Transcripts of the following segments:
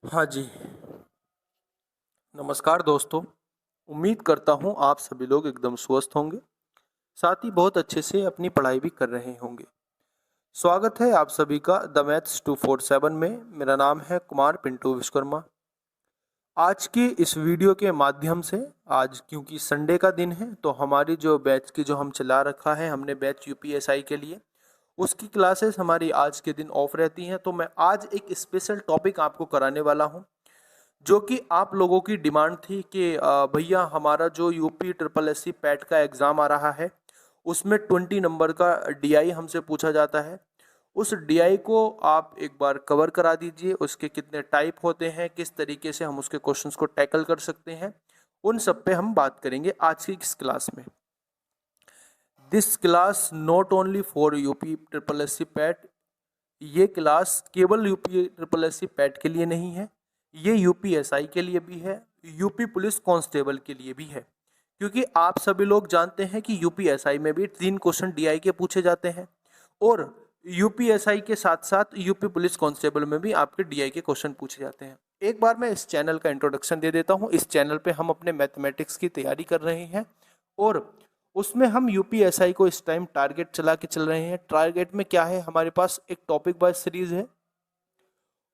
हाँ जी, नमस्कार दोस्तों। उम्मीद करता हूँ आप सभी लोग एकदम स्वस्थ होंगे, साथ ही बहुत अच्छे से अपनी पढ़ाई भी कर रहे होंगे। स्वागत है आप सभी का द मैथ्स 247 में। मेरा नाम है कुमार पिंटू विश्वकर्मा। आज की इस वीडियो के माध्यम से, आज क्योंकि संडे का दिन है, तो हमारी जो बैच की जो हम चला रखा है हमने बैच यूपीएसआई के लिए, उसकी क्लासेस हमारी आज के दिन ऑफ रहती हैं। तो मैं आज एक स्पेशल टॉपिक आपको कराने वाला हूँ, जो कि आप लोगों की डिमांड थी कि भैया हमारा जो UP triple S C PET का एग्ज़ाम आ रहा है, उसमें 20 नंबर का डीआई हमसे पूछा जाता है। उस डीआई को आप एक बार कवर करा दीजिए, उसके कितने टाइप होते हैं, किस तरीके से हम उसके क्वेश्चंस को टैकल कर सकते हैं, उन सब पे हम बात करेंगे आज की इस क्लास में। This class not only for UP triple S C PET, ये क्लास केवल UP triple S C PET के लिए नहीं है, ये यूपीएसआई के लिए भी है, यूपी पुलिस कांस्टेबल के लिए भी है। क्योंकि आप सभी लोग जानते हैं कि यूपीएसआई में भी 3 क्वेश्चन डीआई के पूछे जाते हैं, और यूपीएसआई के साथ साथ यूपी पुलिस कांस्टेबल में भी आपके डीआई के क्वेश्चन पूछे जाते हैं। एक बार मैं इस चैनल का इंट्रोडक्शन दे देता हूँ। इस चैनल पे हम अपने मैथमेटिक्स की तैयारी कर रहे हैं, और उसमें हम यूपीएसआई को इस टाइम टारगेट चला के चल रहे हैं। टारगेट में क्या है, हमारे पास एक टॉपिक वाइज सीरीज है,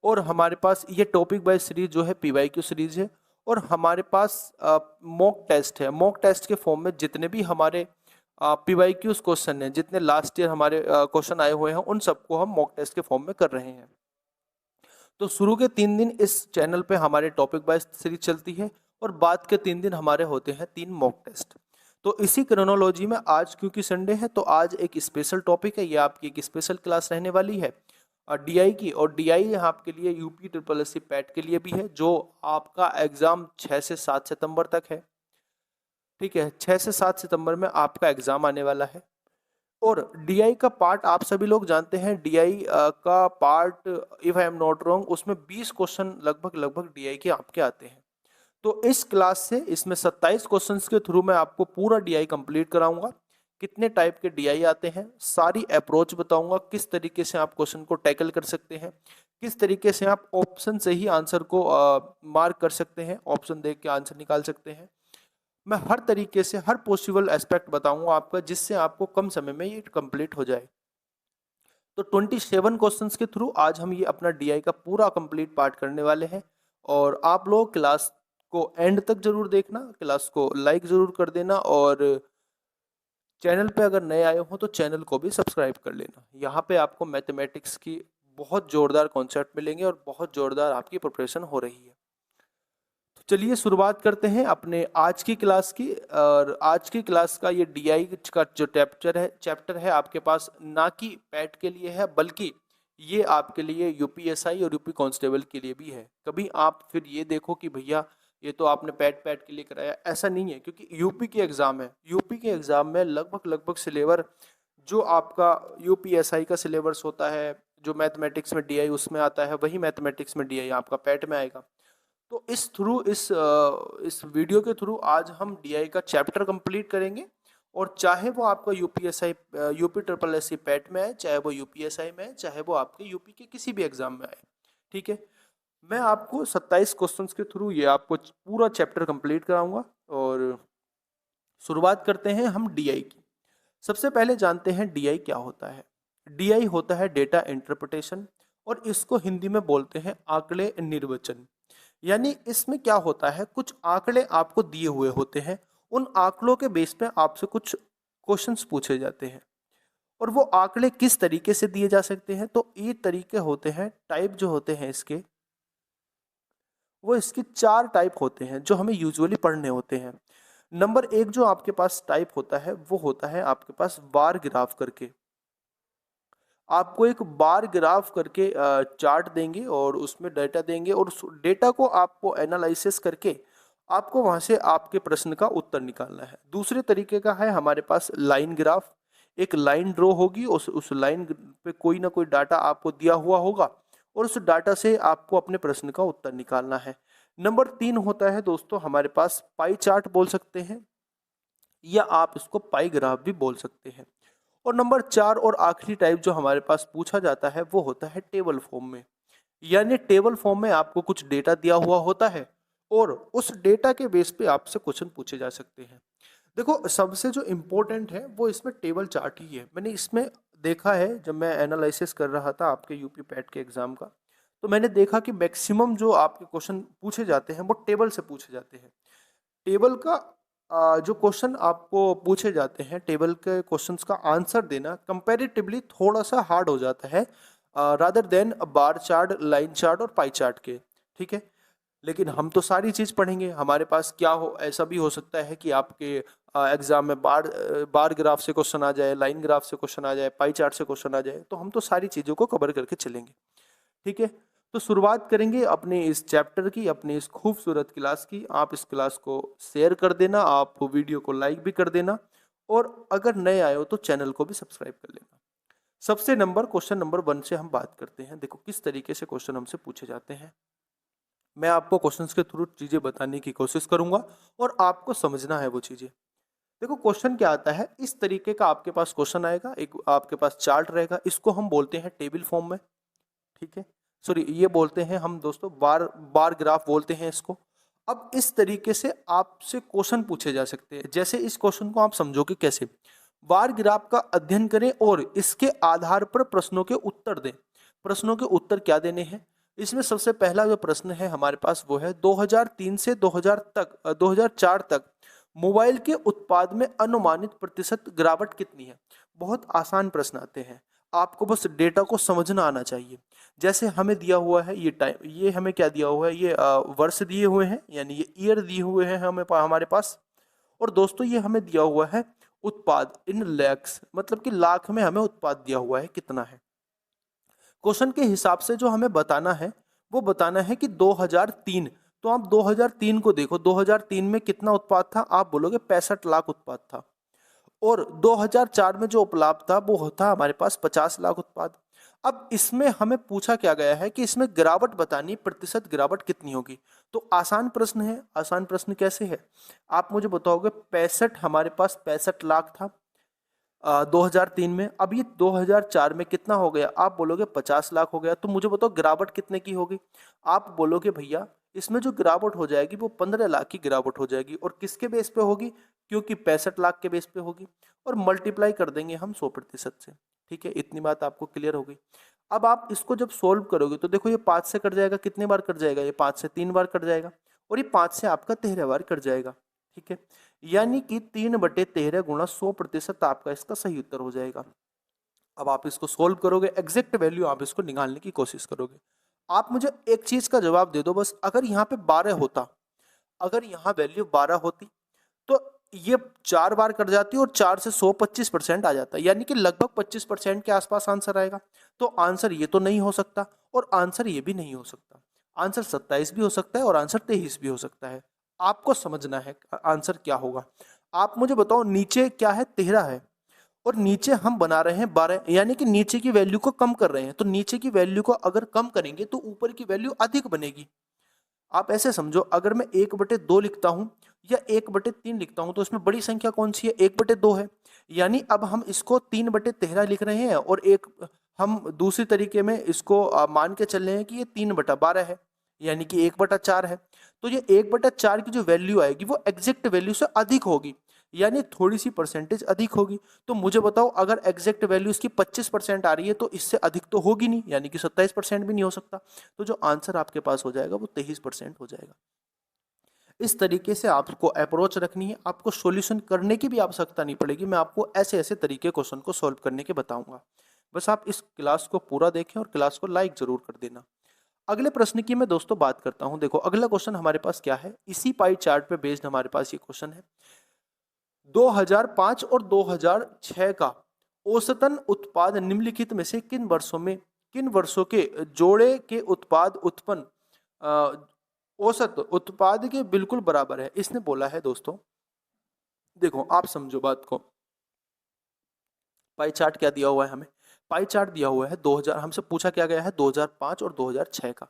और हमारे पास ये टॉपिक वाइज सीरीज जो है पीवाईक्यू सीरीज है, और हमारे पास मॉक टेस्ट है। मॉक टेस्ट के फॉर्म में जितने भी हमारे पीवाईक्यूज क्वेश्चन हैं, जितने लास्ट ईयर हमारे क्वेश्चन आए हुए हैं, उन सबको हम मॉक टेस्ट के फॉर्म में कर रहे हैं। तो शुरू के 3 दिन इस चैनल पे हमारे टॉपिक वाइज सीरीज चलती है, और बाद के 3 दिन हमारे होते हैं 3 मॉक टेस्ट। तो इसी क्रोनोलॉजी में आज, क्योंकि संडे है, तो आज एक स्पेशल टॉपिक है, ये आपकी एक स्पेशल क्लास रहने वाली है डीआई की। और डीआई आपके लिए UP triple S C PET के लिए भी है, जो आपका एग्जाम 6 से 7 सितंबर तक है। ठीक है, 6 से 7 सितंबर में आपका एग्जाम आने वाला है। और डीआई का पार्ट आप सभी लोग जानते हैं, डीआई का part, if I am not wrong, उसमें 20 क्वेश्चन लगभग डीआई के आपके आते हैं। तो इस क्लास से इसमें 27 क्वेश्चंस के थ्रू मैं आपको पूरा डीआई कंप्लीट कराऊंगा। कितने टाइप के डीआई आते हैं, सारी अप्रोच बताऊंगा, किस तरीके से आप क्वेश्चन को टैकल कर सकते हैं, किस तरीके से आप ऑप्शन से ही आंसर को मार्क कर सकते हैं, ऑप्शन देख के आंसर निकाल सकते हैं। मैं हर तरीके से हर पॉसिबल एस्पेक्ट बताऊंगा आपका, जिससे आपको कम समय में ये कंप्लीट हो जाए। तो 27 क्वेश्चंस के थ्रू आज हम ये अपना डीआई का पूरा कंप्लीट पार्ट करने वाले हैं। और आप लोग क्लास को एंड तक जरूर देखना, क्लास को लाइक जरूर कर देना, और चैनल पे अगर नए आए हो तो चैनल को भी सब्सक्राइब कर लेना। यहाँ पे आपको मैथमेटिक्स की बहुत जोरदार कॉन्सेप्ट मिलेंगे, और बहुत जोरदार आपकी प्रिपरेशन हो रही है। तो चलिए शुरुआत करते हैं अपने आज की क्लास की। और आज की क्लास का ये डीआई का जो चैप्टर है आपके पास, ना कि पैट के लिए है, बल्कि ये आपके लिए यूपीएसआई और यूपी कांस्टेबल के लिए भी है। कभी आप फिर ये देखो कि भैया ये तो आपने पैट पैट के लिए कराया, ऐसा नहीं है। क्योंकि यूपी के एग्जाम है, यूपी के एग्जाम में लगभग सिलेबर जो आपका यूपीएसआई का सिलेबस होता है, जो मैथमेटिक्स में डीआई उसमें आता है, वही मैथमेटिक्स में डीआई आपका पैट में आएगा। तो इस वीडियो के थ्रू आज हम डीआई का चैप्टर कंप्लीट करेंगे। और चाहे वो आपका UPSI UP triple S C PET में आए, चाहे वो यूपीएसआई में आए, चाहे वो आपके यूपी के किसी भी एग्जाम में आए, ठीक है। मैं आपको 27 क्वेश्चंस के थ्रू ये आपको पूरा चैप्टर कंप्लीट कराऊंगा। और शुरुआत करते हैं हम डीआई की। सबसे पहले जानते हैं डीआई क्या होता है। डीआई होता है डेटा इंटरप्रिटेशन, और इसको हिंदी में बोलते हैं आंकड़े निर्वचन। यानी इसमें क्या होता है, कुछ आंकड़े आपको दिए हुए होते हैं, उन आंकड़ों के बेस पे आपसे कुछ क्वेश्चंस पूछे जाते हैं। और वो आंकड़े किस तरीके से दिए जा सकते हैं, तो ये तरीके होते हैं, टाइप जो होते हैं इसके, वो इसके 4 टाइप होते हैं जो हमें यूजुअली पढ़ने होते हैं। नंबर 1 जो आपके पास टाइप होता है, वो होता है आपके पास बार ग्राफ करके। आपको एक बार ग्राफ करके चार्ट देंगे, और उसमें डेटा देंगे, और उस डेटा को आपको एनालिसिस करके आपको वहां से आपके प्रश्न का उत्तर निकालना है। दूसरे तरीके का है हमारे पास लाइन ग्राफ। एक लाइन ड्रॉ होगी, उस लाइन पे कोई ना कोई डाटा आपको दिया हुआ होगा, और उस डाटा से आपको अपने प्रश्न का उत्तर निकालना है। नंबर 3 होता है दोस्तों हमारे पास पाई चार्ट बोल सकते हैं, या आप इसको पाई ग्राफ भी बोल सकते हैं। और नंबर 4 और आखिरी टाइप जो हमारे पास पूछा जाता है, वो होता है टेबल फॉर्म में। यानी टेबल फॉर्म में आपको कुछ डेटा दिया हुआ होता है और उस डेटा के बेस पे आपसे क्वेश्चन पूछे जा सकते हैं। देखो सबसे जो इम्पोर्टेंट है वो इसमें टेबल चार्ट ही है। मैंने इसमें देखा है, जब मैं एनालिसिस कर रहा था आपके यूपी पैट के एग्जाम का, तो मैंने देखा कि मैक्सिमम जो आपके क्वेश्चन पूछे जाते हैं वो टेबल से पूछे जाते हैं। टेबल का जो क्वेश्चन आपको पूछे जाते हैं, टेबल के क्वेश्चंस का आंसर देना कंपैरेटिवली थोड़ा सा हार्ड हो जाता है rather than bar chart, line chart और पाई चार्ट के। ठीक है, लेकिन हम तो सारी चीज़ पढ़ेंगे। हमारे पास क्या हो, ऐसा भी हो सकता है कि आपके एग्जाम में बार ग्राफ से क्वेश्चन आ जाए, लाइन ग्राफ से क्वेश्चन आ जाए, पाई चार्ट से क्वेश्चन आ जाए, तो हम तो सारी चीज़ों को कवर करके चलेंगे। ठीक है, तो शुरुआत करेंगे अपने इस चैप्टर की, अपनी इस खूबसूरत क्लास की। आप इस क्लास को शेयर कर देना, आप वीडियो को लाइक भी कर देना, और अगर नए आए हो तो चैनल को भी सब्सक्राइब कर लेना। सबसे क्वेश्चन नंबर 1 से हम बात करते हैं। देखो किस तरीके से क्वेश्चन हमसे पूछे जाते हैं। मैं आपको क्वेश्चंस के थ्रू चीज़ें बताने की कोशिश करूंगा और आपको समझना है वो चीज़ें। देखो क्वेश्चन क्या आता है, इस तरीके का आपके पास क्वेश्चन आएगा, एक आपके पास चार्ट रहेगा, इसको हम बोलते हैं टेबल फॉर्म में। ठीक है, सॉरी ये बोलते हैं हम दोस्तों बार बार ग्राफ बोलते हैं इसको। अब इस तरीके से आपसे क्वेश्चन पूछे जा सकते हैं। जैसे इस क्वेश्चन को आप समझोगे कैसे, बार ग्राफ का अध्ययन करें और इसके आधार पर प्रश्नों के उत्तर दें। प्रश्नों के उत्तर क्या देने हैं, इसमें सबसे पहला जो प्रश्न है हमारे पास वो है 2003 से 2004 तक मोबाइल के उत्पाद में अनुमानित प्रतिशत गिरावट कितनी है। बहुत आसान प्रश्न आते हैं, आपको बस डेटा को समझना आना चाहिए। जैसे हमें दिया हुआ है ये टाइम, ये हमें क्या दिया हुआ है, ये वर्ष दिए हुए हैं, यानी ये ईयर दिए हुए हैं हमारे पास। और दोस्तों ये हमें दिया हुआ है उत्पाद इन लैक्स, मतलब कि लाख में हमें उत्पाद दिया हुआ है कितना है। क्वेश्चन के हिसाब से जो हमें बताना है वो बताना है कि 2003, तो आप 2003 को देखो, 2003 में कितना उत्पाद था, आप बोलोगे 65 लाख उत्पाद था। और 2004 में जो उपलब्ध था वो था हमारे पास 50 लाख उत्पाद। अब इसमें हमें पूछा क्या गया है कि इसमें गिरावट बतानी, प्रतिशत गिरावट कितनी होगी। तो आसान प्रश्न है। आसान प्रश्न कैसे है, आप मुझे बताओगे 65, हमारे पास 65 लाख था 2003 में। अब ये 2004 में कितना हो गया, आप बोलोगे 50 लाख हो गया। तो मुझे बताओ गिरावट कितने की होगी, आप बोलोगे भैया इसमें जो गिरावट हो जाएगी वो 15 लाख की गिरावट हो जाएगी। और किसके बेस पे होगी, क्योंकि 65 लाख के बेस पे होगी, और मल्टीप्लाई कर देंगे हम 100% से। ठीक है, इतनी बात आपको क्लियर हो गई। अब आप इसको जब सोल्व करोगे तो देखो ये 5 से कट जाएगा, कितने बार कट जाएगा, ये 5 से 3 बार कट जाएगा, और ये 5 से आपका 13 बार कट जाएगा। ठीक है, यानी कि 3/13 गुणा 100% आपका इसका सही उत्तर हो जाएगा। अब आप इसको सोल्व करोगे, एग्जैक्ट वैल्यू आप इसको निकालने की कोशिश करोगे। आप मुझे एक चीज का जवाब दे दो बस, अगर यहाँ पे 12 होता, अगर यहाँ वैल्यू 12 होती तो ये 4 बार कट जाती और 4 से 100 25% आ जाता, यानी कि लगभग 25% के आसपास आंसर आएगा। तो आंसर ये तो नहीं हो सकता और आंसर ये भी नहीं हो सकता। आंसर 27 भी हो सकता है और आंसर 23 भी हो सकता है। आपको समझना है आंसर क्या होगा। आप मुझे बताओ, नीचे क्या है, 13 है, और नीचे हम बना रहे हैं 12, यानी कि नीचे की वैल्यू को कम कर रहे हैं। तो नीचे की वैल्यू को अगर कम करेंगे तो ऊपर की वैल्यू अधिक बनेगी। आप ऐसे समझो, अगर मैं 1/2 लिखता हूं या 1/3 लिखता हूं तो इसमें बड़ी संख्या कौन सी है, 1/2 है। यानी अब हम इसको 3/13 लिख रहे हैं, और एक हम दूसरी तरीके में इसको मान के चल रहे हैं कि ये 3/12 है, यानी कि 1/4 है। तो ये 1/4 की जो वैल्यू आएगी वो एग्जैक्ट वैल्यू से अधिक होगी, यानी थोड़ी सी परसेंटेज अधिक होगी। तो मुझे बताओ, अगर एग्जैक्ट वैल्यू इसकी 25% आ रही है तो इससे अधिक तो होगी नहीं, यानी कि 27% भी नहीं हो सकता। तो जो आंसर आपके पास हो जाएगा वो 23% हो जाएगा। इस तरीके से आपको अप्रोच रखनी है, आपको सॉल्यूशन करने की भी आवश्यकता नहीं पड़ेगी। मैं आपको ऐसे ऐसे तरीके क्वेश्चन को सॉल्व करने के बताऊंगा। बस आप इस क्लास को पूरा देखें और क्लास को लाइक जरूर कर देना। अगले प्रश्न की मैं दोस्तों बात करता हूं। देखो अगला क्वेश्चन हमारे पास क्या है, इसी पाई चार्ट पे बेस्ड हमारे पास ये क्वेश्चन है। 2005 और 2006 का औसतन उत्पाद निम्नलिखित में से किन वर्षों के जोड़े के उत्पाद उत्पन्न औसत उत्पाद के बिल्कुल बराबर है। इसने बोला है दोस्तों, देखो आप समझो बात को, पाई चार्ट क्या दिया हुआ है हमें, पाई चार्ट दिया हुआ है 2000, हमसे पूछा क्या गया है 2005 और 2006 का।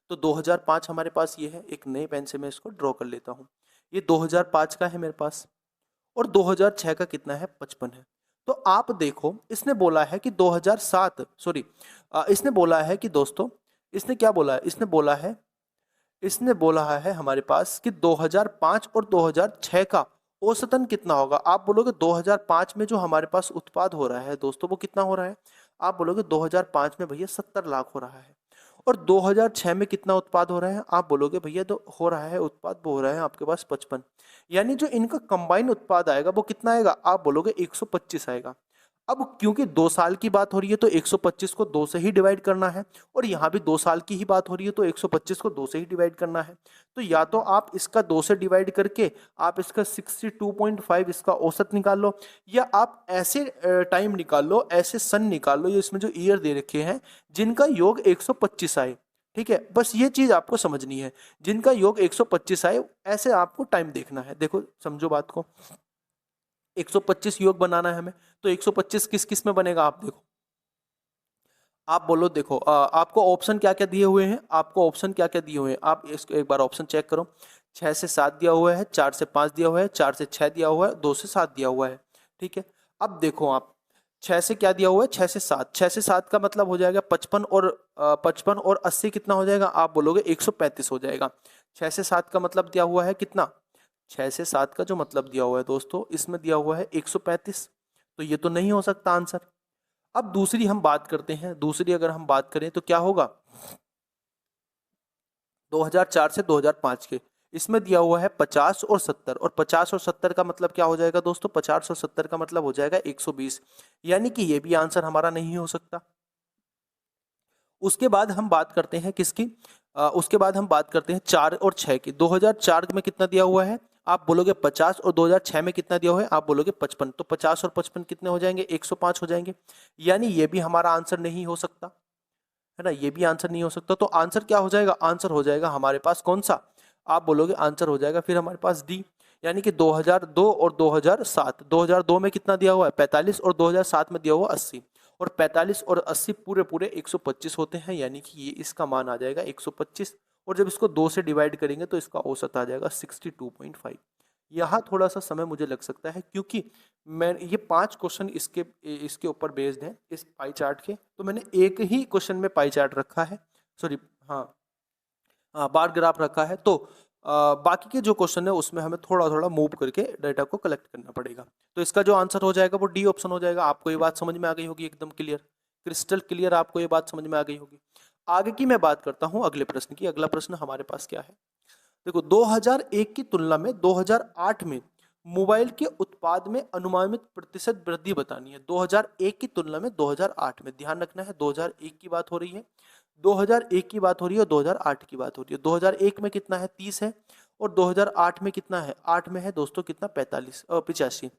तो 2005 हमारे पास ये है, एक नए पेन से मैं इसको ड्रॉ कर लेता हूँ। ये 2005 का है मेरे पास, और 2006 का कितना है, 55 है। तो आप देखो इसने बोला है कि 2007, सॉरी इसने बोला है कि दोस्तों इसने क्या बोला है, इसने बोला है हमारे पास कि 2005 और 2006 का औसतन कितना होगा। आप बोलोगे 2005 में जो हमारे पास उत्पाद हो रहा है दोस्तों वो कितना हो रहा है, आप बोलोगे 2005 में भैया 70 लाख हो रहा है। और 2006 में कितना उत्पाद हो रहा है, आप बोलोगे भैया तो हो रहा है उत्पाद, वो हो रहा है आपके पास 55। यानी जो इनका कंबाइन उत्पाद आएगा वो कितना आएगा, आप बोलोगे 125 आएगा। अब क्योंकि 2 साल की बात हो रही है तो 125 को 2 से ही डिवाइड करना है, और यहाँ भी 2 साल की ही बात हो रही है तो 125 को 2 से ही डिवाइड करना है। तो या तो आप इसका 2 से डिवाइड करके आप इसका 62.5 इसका औसत निकाल लो, या आप ऐसे टाइम निकाल लो, ऐसे सन निकाल लो, ये इसमें जो ईयर दे रखे हैं जिनका योग 125 आए। ठीक है, बस ये चीज आपको समझनी है, जिनका योग 125 आए ऐसे आपको टाइम देखना है। देखो समझो बात को, 125 योग बनाना है हमें, तो 125 किस किस में बनेगा आप देखो। आप बोलो देखो आपको ऑप्शन क्या क्या दिए हुए हैं, आपको ऑप्शन क्या क्या दिए हुए हैं, आप इसको एक बार ऑप्शन चेक करो। 6 से 7 दिया हुआ है, 4 से 5 दिया हुआ है, 4 से 6 दिया हुआ है, 2 से 7 दिया हुआ है। ठीक है, अब देखो आप 6 से क्या दिया हुआ है, 6 से 7, 6 से 7 का मतलब हो जाएगा 55, और 55 और 80 कितना हो जाएगा, आप बोलोगे 135 हो जाएगा। 6 से 7 का मतलब दिया हुआ है कितना, 6 से 7 का जो मतलब दिया हुआ है दोस्तों इसमें दिया हुआ है 135, तो ये तो नहीं हो सकता आंसर। अब दूसरी हम बात करते हैं, दूसरी अगर हम बात करें तो क्या होगा, 2004 से 2005 के, इसमें दिया हुआ है 50 और 70, और 50 और 70 का मतलब क्या हो जाएगा दोस्तों, 50 और 70 का मतलब हो जाएगा 120, यानी कि ये भी आंसर हमारा नहीं हो सकता। उसके बाद हम बात करते हैं किसकी, उसके बाद हम बात करते हैं 4 और 6 की। 2004 में कितना दिया हुआ है, आप बोलोगे 50, और 2006 में कितना दिया हुआ है, आप बोलोगे 55, तो 50 और 55 कितने हो जाएंगे, 105 हो जाएंगे, यानी ये भी हमारा आंसर नहीं हो सकता, है ना, ये भी आंसर नहीं हो सकता। तो आंसर क्या हो जाएगा, आंसर हो जाएगा हमारे पास कौन सा, आप बोलोगे आंसर हो जाएगा फिर हमारे पास डी, यानी कि 2002 और 2007। 2002 में कितना दिया हुआ है 45, और 2007 में दिया हुआ 80, और 45 और 80 पूरे पूरे 125 होते हैं, यानी कि ये इसका मान आ जाएगा 125, और जब इसको 2 से डिवाइड करेंगे तो इसका औसत आ जाएगा 62.5। यहाँ थोड़ा सा समय मुझे लग सकता है क्योंकि मैं ये 5 क्वेश्चन इसके इसके ऊपर बेस्ड हैं इस पाई चार्ट के, तो मैंने एक ही क्वेश्चन में पाई चार्ट रखा है, सॉरी हाँ, बार ग्राफ रखा है, तो बाकी के जो क्वेश्चन है उसमें हमें थोड़ा थोड़ा मूव करके डाटा को कलेक्ट करना पड़ेगा। तो इसका जो आंसर हो जाएगा वो डी ऑप्शन हो जाएगा। आपको ये बात समझ में आ गई होगी, एकदम क्लियर, क्रिस्टल क्लियर, आपको ये बात समझ में आ गई होगी। आगे की मैं बात करता हूँ अगले प्रश्न की। अगला प्रश्न हमारे पास क्या है, देखो 2001 की तुलना में 2008 में मोबाइल के उत्पाद में अनुमानित प्रतिशत वृद्धि बतानी है। 2001 की तुलना में 2008 में, ध्यान रखना है 2001 की बात हो रही है, 2001 की बात हो रही है, 2008 की बात हो रही है। 2001 में कितना है 30 है, और 2008 में कितना है, 8 में है दोस्तों कितना 85।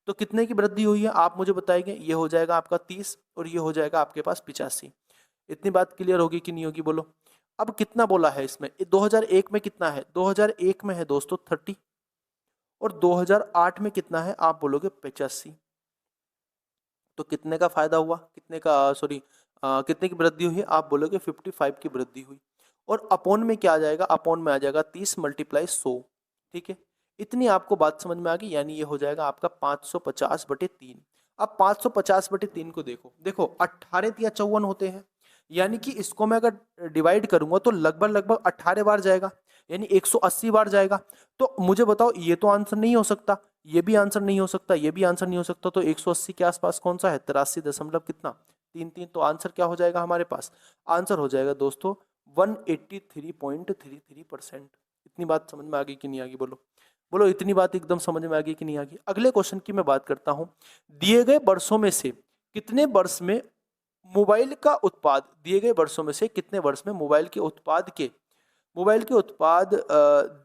तो कितने की वृद्धि हुई है आप मुझे बताएंगे, ये हो जाएगा आपका 30 और ये हो जाएगा आपके पास 85। इतनी बात क्लियर होगी कि नहीं होगी बोलो। अब कितना बोला है इसमें, 2001 में कितना है, 2001 में है दोस्तों 30, और 2008 में कितना है आप बोलोगे 85। तो कितने का फायदा हुआ, कितने का सॉरी कितने की वृद्धि हुई, आप बोलोगे 55 की वृद्धि हुई। और अपोन में क्या आ जाएगा, अपोन में आ जाएगा 30 × 100। ठीक है, इतनी आपको बात समझ में आ गई, यानी ये हो जाएगा आपका 550/3। अब 550/3 को देखो, देखो 18 या 54 होते हैं, यानी कि इसको मैं अगर डिवाइड करूंगा तो लगभग लगभग 18 बार जाएगा, यानी 180 बार जाएगा। तो मुझे बताओ ये तो आंसर नहीं हो सकता, ये भी आंसर नहीं हो सकता, ये भी आंसर नहीं हो सकता, तो 180 के आसपास कौन सा है, 83 दशमलव कितना 33। तो आंसर क्या हो जाएगा हमारे पास, आंसर हो जाएगा दोस्तों 183.33%। इतनी बात समझ में आ गई कि नहीं आ गई बोलो, बोलो इतनी बात एकदम समझ में आ गई कि नहीं आ गई। अगले क्वेश्चन की मैं बात करता हूं, दिए गए वर्षों में से कितने वर्ष में मोबाइल का उत्पाद, दिए गए वर्षों में से कितने वर्ष में मोबाइल के उत्पाद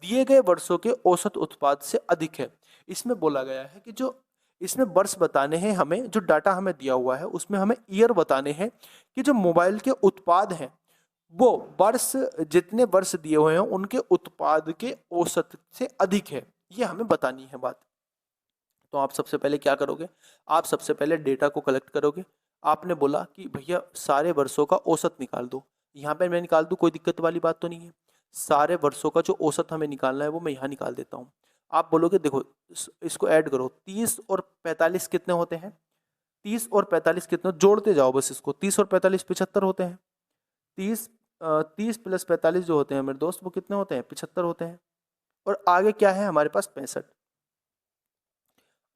दिए गए वर्षों के औसत उत्पाद से अधिक है। इसमें बोला गया है कि जो इसमें वर्ष बताने हैं, हमें जो डाटा हमें दिया हुआ है उसमें हमें ईयर बताने हैं कि जो मोबाइल के उत्पाद हैं वो वर्ष, जितने वर्ष दिए हुए हैं उनके उत्पाद के औसत से अधिक है, ये हमें बतानी है बात। तो आप सबसे पहले क्या करोगे, आप सबसे पहले डेटा को कलेक्ट करोगे। आपने बोला कि भैया सारे वर्षों का औसत निकाल दो, यहाँ पे मैं निकाल दूँ, कोई दिक्कत वाली बात तो नहीं है। सारे वर्षों का जो औसत हमें निकालना है वो मैं यहाँ निकाल देता हूँ। आप बोलोगे देखो इसको ऐड करो, 30 और 45 कितने होते हैं, 30 और 45 कितने, जोड़ते जाओ बस इसको, 30 और 45 75 होते हैं, 30 30 प्लस 45 जो होते हैं मेरे दोस्त वो कितने होते हैं? 75 होते हैं। और आगे क्या है हमारे पास? 65।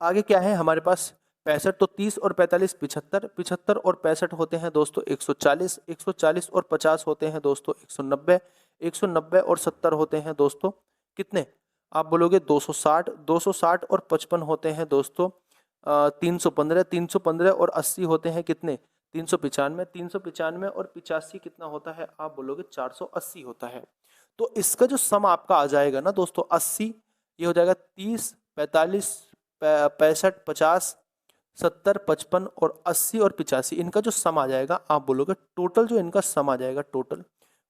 आगे क्या है हमारे पास? 65। तो 30 और 45 75, 75 और 65 होते हैं दोस्तों 140, 140 और 50 होते हैं दोस्तों 190, 190 और 70 होते हैं दोस्तों कितने? आप बोलोगे 260, 260 और 55 होते हैं दोस्तों 315, 315 और 80 होते हैं कितने? 395, 395 और 85 कितना होता है? आप बोलोगे 480 होता है। तो इसका जो सम आपका आ जाएगा ना दोस्तों 80, ये हो जाएगा 30, 45, 65, 50, 70, 55 और 80 और 85, इनका जो सम आ जाएगा आप बोलोगे टोटल जो इनका सम आ जाएगा टोटल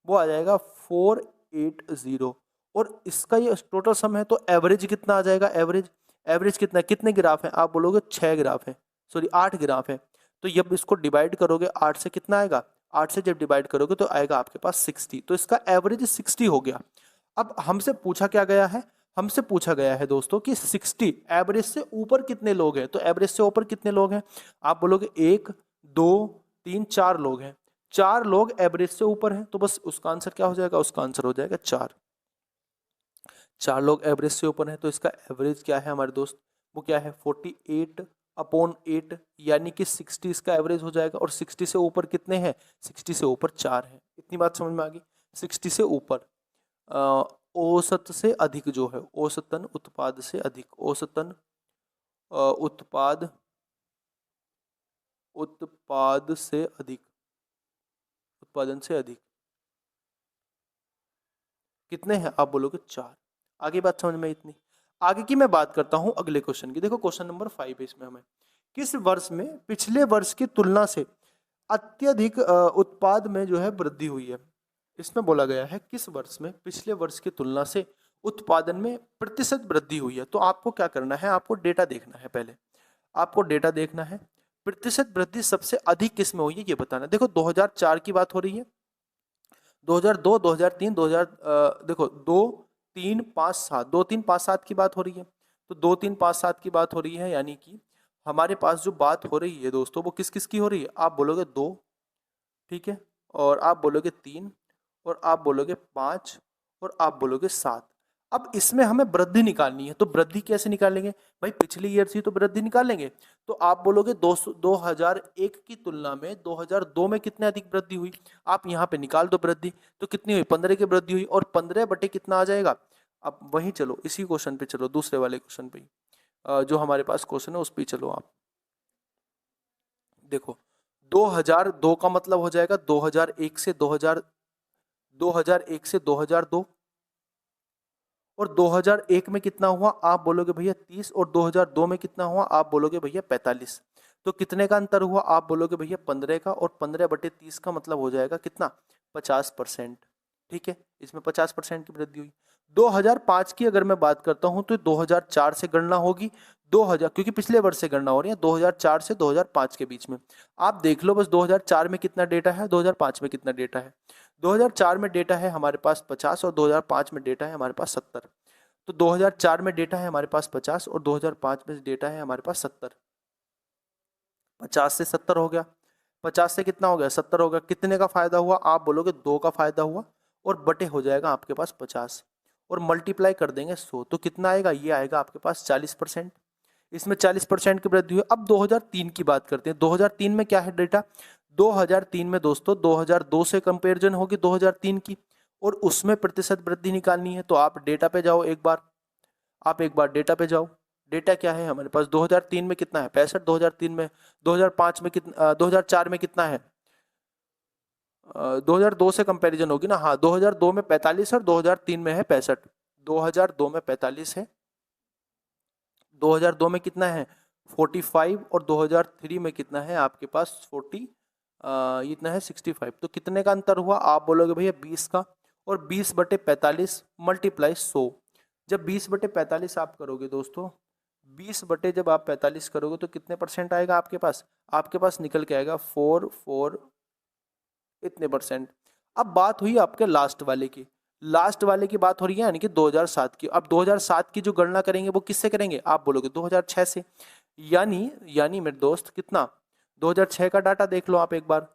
वो आ जाएगा 480। और इसका ये टोटल सम है तो एवरेज कितना आ जाएगा? एवरेज, एवरेज कितना, कितने ग्राफ है? आप बोलोगे 6 ग्राफ है, सॉरी 8 ग्राफ है। तो जब इसको डिवाइड करोगे 8 से कितना आएगा? 8 से जब डिवाइड करोगे तो आएगा आपके पास 60। तो इसका एवरेज 60 हो गया। अब हमसे पूछा क्या गया है? हमसे पूछा गया है दोस्तों कि 60 एवरेज से ऊपर कितने लोग हैं। तो एवरेज से ऊपर कितने लोग हैं? आप बोलोगे 1, 2, 3, 4 लोग हैं। 4 लोग एवरेज से ऊपर हैं तो बस उसका आंसर क्या हो जाएगा? उसका आंसर हो जाएगा 4। 4 लोग एवरेज से ऊपर हैं तो इसका एवरेज क्या है हमारे दोस्त? वो क्या है? 48/8, यानी कि 60 इसका एवरेज हो जाएगा। और 60 से ऊपर कितने हैं? 60 से ऊपर 4 हैं। इतनी बात समझ में आ गई? 60 से ऊपर औसत से अधिक जो है, औसतन उत्पाद से अधिक, औसतन उत्पाद, उत्पाद से अधिक, उत्पादन से अधिक कितने हैं? आप बोलोगे 4। आगे बात समझ में इतनी। आगे की मैं बात करता हूं अगले क्वेश्चन की। देखो क्वेश्चन नंबर 5 है इसमें हमें, किस वर्ष में पिछले वर्ष की तुलना से अत्यधिक उत्पाद में जो है वृद्धि हुई है? इसमें बोला गया है किस वर्ष में पिछले वर्ष की तुलना से उत्पादन में प्रतिशत वृद्धि हुई है। तो आपको क्या करना है? आपको डेटा देखना है। पहले आपको डेटा देखना है। प्रतिशत वृद्धि सबसे अधिक किस में हुई है ये बताना। देखो 2004 की बात हो रही है, 2002, 2003, 2000 देखो 2, 3, 5, 7, 2, 3, 5, 7 की बात हो रही है। तो 2, 3, 5, 7 की बात हो रही है, यानी कि हमारे पास जो बात हो रही है दोस्तों वो किस किस की हो रही है? आप बोलोगे 2, ठीक है, और आप बोलोगे 3, और आप बोलोगे 5, और आप बोलोगे 7। अब इसमें हमें वृद्धि निकालनी है। तो वृद्धि कैसे निकालेंगे भाई? पिछले ईयर से तो वृद्धि निकालेंगे। तो आप बोलोगे 2001 की तुलना में 2002 में कितने अधिक वृद्धि हुई? आप यहाँ पे निकाल दो वृद्धि। तो कितनी हुई? 15 की वृद्धि हुई। और 15 बटे कितना आ जाएगा? अब वहीं चलो, इसी क्वेश्चन पे चलो, दूसरे वाले क्वेश्चन पे जो हमारे पास क्वेश्चन है उस पर चलो। आप देखो 2002 का मतलब हो जाएगा 2001 से 2001 से 2002। और 2001 में कितना हुआ? आप बोलोगे भैया 30। और 2002 में कितना हुआ? आप बोलोगे भैया 45। तो कितने का अंतर हुआ? आप बोलोगे भैया 15 का। और 15 बटे 30 का मतलब हो जाएगा कितना? 50%। ठीक है, इसमें 50% की वृद्धि हुई। 2005 की अगर मैं बात करता हूं तो 2004 से गणना होगी। 2000, क्योंकि पिछले वर्ष से गणना हो रही है, 2004 से 2005 के बीच में। आप देख लो बस 2004 में कितना डेटा है, 2005 में कितना डेटा है। 2004 में डेटा है हमारे पास 50 और 2005 में डेटा है हमारे पास 70। तो 2004 में डेटा है हमारे पास 50 और 2005 में डेटा है हमारे पास 70। 50 से 70 हो गया, 50 से कितना हो गया? 70 हो गया। कितने का फायदा हुआ? आप बोलोगे 2 का फायदा हुआ। और बटे हो जाएगा आपके पास 50, और मल्टीप्लाई कर देंगे 100। तो कितना आएगा? ये आएगा आपके पास 40%। इसमें 40% की वृद्धि हुई। अब 2003 की बात करते हैं। 2003 में क्या है डेटा? 2003 में दोस्तों 2002 से कंपेरिजन होगी 2003 की, और उसमें प्रतिशत वृद्धि निकालनी है। तो आप डेटा पे जाओ एक बार, आप एक बार डेटा पे जाओ। डेटा क्या है हमारे पास? 2003 में कितना है? 65। 2003 में, 2005 में कितना, 2004 में कितना है? 2002 से कंपैरिजन होगी ना। हाँ, 2002 में 45 और 2003 में है 65। 2002 में 45 है, 2002 में कितना है? 45। और 2003 में कितना है आपके पास? 40, इतना है 65। तो कितने का अंतर हुआ? आप बोलोगे भैया 20 का। और 20 बटे 45 मल्टीप्लाई 100। जब 20 बटे 45 आप करोगे दोस्तों, 20 बटे जब आप 45 करोगे तो कितने परसेंट आएगा आपके पास? आपके पास निकल के आएगा 4 इतने परसेंट। अब बात हुई आपके लास्ट वाले की, लास्ट वाले की बात हो रही है, यानी कि 2007 की। अब 2007 की जो गणना करेंगे वो किससे करेंगे? आप बोलोगे 2006 से। यानी मेरे दोस्त कितना? 2006 का डाटा देख लो आप एक बार।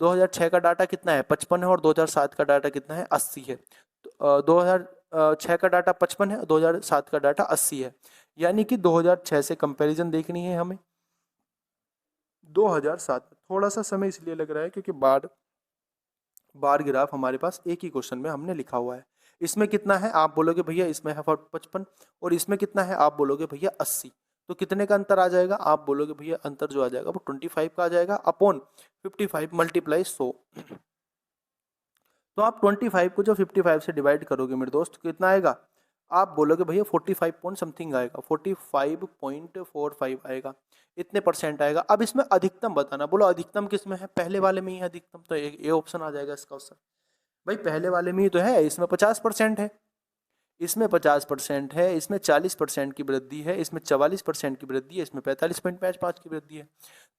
2006 का डाटा कितना है 55 है और 2007 का डाटा कितना है 80 है। तो 2006 का डाटा 55 है, 2007 का डाटा 80 है, यानी कि 2006 से कंपैरिजन देखनी है हमें 2007 में। थोड़ा सा समय इसलिए लग रहा है क्योंकि बार ग्राफ हमारे पास एक ही क्वेश्चन में हमने लिखा हुआ है। इसमें कितना है आप बोलोगे भैया इसमें है 55 और इसमें कितना है आप बोलोगे भैया 80, तो कितने का अंतर आ जाएगा आप बोलोगे भैया अंतर जो आ जाएगा वो 25 का आ जाएगा अपॉन 55 मल्टीप्लाई 100। तो आप 25 को जो 55 से डिवाइड करोगे मेरे दोस्त कितना आएगा आप बोलोगे भैया 45 पॉइंट समथिंग आएगा, 45.45 आएगा, इतने परसेंट आएगा। अब इसमें अधिकतम बताना, बोलो अधिकतम किस में है, पहले वाले में ही है अधिकतम, तो ये ऑप्शन आ जाएगा इसका उत्तर। भाई पहले वाले में ही तो है, इसमें 50% है, इसमें 50% है, इसमें 40% की वृद्धि है, इसमें 44% की वृद्धि है, इसमें 45.55 की वृद्धि है।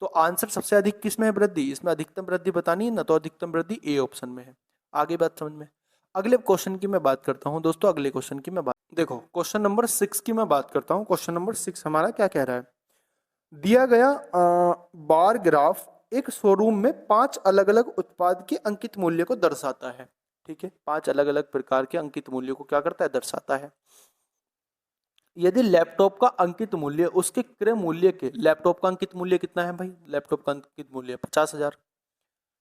तो आंसर सबसे अधिक किस में है वृद्धि, इसमें अधिकतम वृद्धि बतानी है ना, तो अधिकतम वृद्धि ए ऑप्शन में है। आगे बात समझ में। अगले क्वेश्चन की मैं बात करता हूं दोस्तों, अगले क्वेश्चन की मैं बात, देखो क्वेश्चन नंबर 6 की मैं बात करता हूं। क्वेश्चन नंबर 6 हमारा क्या कह रहा है, दिया गया बार ग्राफ एक शोरूम में 5 अलग अलग उत्पाद के अंकित मूल्य को दर्शाता है। ठीक है, 5 अलग अलग प्रकार के अंकित मूल्य को क्या करता है दर्शाता है। यदि लैपटॉप का अंकित मूल्य उसके क्रय मूल्य के, लैपटॉप का अंकित मूल्य कितना है भाई, लैपटॉप का अंकित मूल्य 50,000,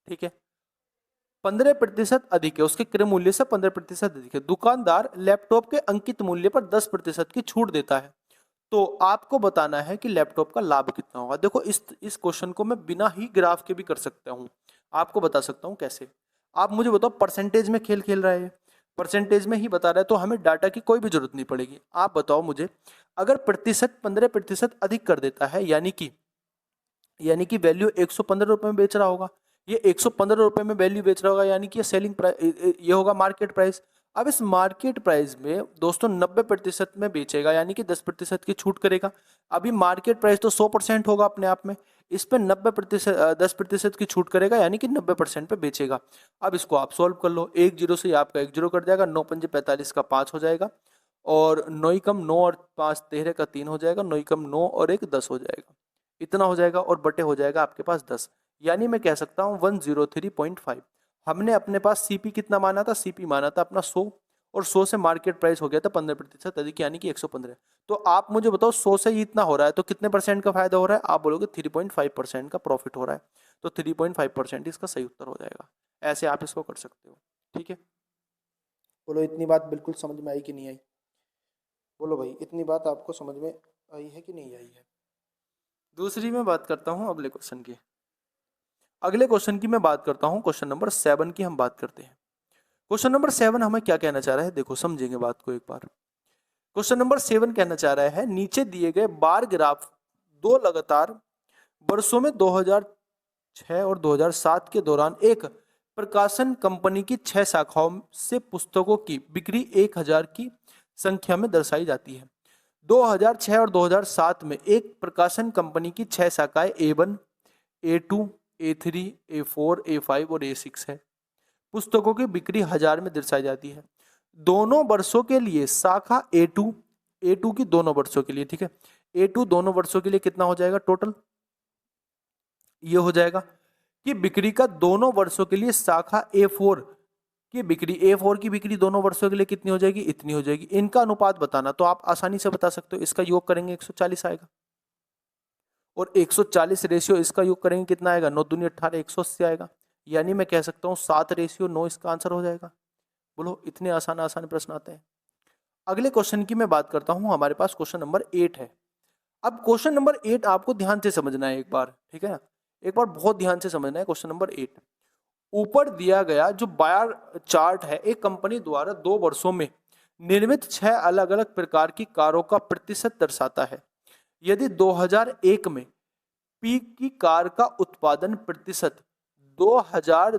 ठीक है, 15% अधिक है, उसके क्रय मूल्य से 15% अधिक है, दुकानदार लैपटॉप के अंकित मूल्य पर 10% की छूट देता है, तो आपको बताना है कि लैपटॉप का लाभ कितना होगा। देखो इस क्वेश्चन को मैं बिना ही ग्राफ के भी कर सकता हूँ, आपको बता सकता हूँ कैसे। आप मुझे बताओ परसेंटेज में खेल खेल रहा है, परसेंटेज में ही बता रहा है, तो हमें डाटा की कोई भी जरूरत नहीं पड़ेगी। आप बताओ मुझे, अगर प्रतिशत 15% अधिक कर देता है, यानी कि वैल्यू 115 रुपए में बेच रहा होगा, ये 115 रुपए में वैल्यू बेच रहा होगा, यानी कि ये सेलिंग प्राइस, ये होगा मार्केट प्राइस। अब इस मार्केट प्राइस में दोस्तों 90% में बेचेगा, यानी कि 10% की छूट करेगा। अभी मार्केट प्राइस तो 100% होगा अपने आप में, इस पर 90% 10% की छूट करेगा, यानी कि 90% पे बेचेगा। अब इसको आप सॉल्व कर लो, 1 जीरो से आपका 1 जीरो कट जाएगा, 9 पंजे 45 का 5 हो जाएगा, और 9 कम 9 और 5 13 का 3 हो जाएगा, 9 कम 9 और 1 10 हो जाएगा, इतना हो जाएगा, और बटे हो जाएगा आपके पास 10, यानी मैं कह सकता हूँ 103.5। हमने अपने पास सीपी कितना माना था, सीपी माना था अपना 100, और 100 से मार्केट प्राइस हो गया था 15% अधिक, यानी कि 115। तो आप मुझे बताओ 100 से ही इतना हो रहा है तो कितने परसेंट का फायदा हो रहा है, आप बोलोगे 3.5% का प्रॉफिट हो रहा है, तो 3.5% इसका सही उत्तर हो जाएगा। ऐसे आप इसको कर सकते हो, ठीक है। बोलो इतनी बात बिल्कुल समझ में आई कि नहीं आई, बोलो भाई इतनी बात आपको समझ में आई है कि नहीं आई है। दूसरी मैं बात करता हूँ अगले क्वेश्चन की, अगले क्वेश्चन की मैं बात करता हूँ, क्वेश्चन नंबर 7 की हम बात करते हैं। क्वेश्चन नंबर 7 हमें क्या कहना चाह रहा है, देखो समझेंगे बात को एक बार। क्वेश्चन नंबर 7 कहना चाह रहा है, नीचे दिए गए बार ग्राफ दो लगातार वर्षों में 2006 और 2007 के दौरान एक प्रकाशन कंपनी की 6 शाखाओं से पुस्तकों की बिक्री 1000 की संख्या में दर्शाई जाती है। 2006 और 2007 में एक प्रकाशन कंपनी की 6 शाखाएं A1, A2, A3, A4, A5 और A6 है। पुस्तकों की बिक्री 1000 में दर्शाई जाती है। दोनों वर्षों के लिए शाखा A2 की दोनों वर्षों के लिए, ठीक है, A2 दोनों वर्षों के लिए कितना हो जाएगा टोटल, ये हो जाएगा कि बिक्री का दोनों वर्षों के लिए शाखा A4 की बिक्री दोनों वर्षों के लिए कितनी हो जाएगी, इतनी हो जाएगी। इनका अनुपात बताना, तो आप आसानी से बता सकते हो, इसका योग करेंगे 140 आएगा, और 140 रेशियो इसका योग करेंगे कितना आएगा, 9 दूनी 18, 180 आएगा, यानी मैं कह सकता हूँ 7:9 इसका आंसर हो जाएगा। बोलो इतने आसान प्रश्न आते हैं। अगले क्वेश्चन की मैं बात करता हूँ, हमारे पास क्वेश्चन नंबर 8 है। अब क्वेश्चन नंबर 8 आपको ध्यान से समझना है एक बार, ठीक है ना, एक बार बहुत ध्यान से समझना है। क्वेश्चन नंबर 8, ऊपर दिया गया जो बार चार्ट है, एक कंपनी द्वारा 2 वर्षों में निर्मित 6 अलग अलग प्रकार की कारों का प्रतिशत दर्शाता है। यदि 2001 में पी की कार का उत्पादन प्रतिशत 2000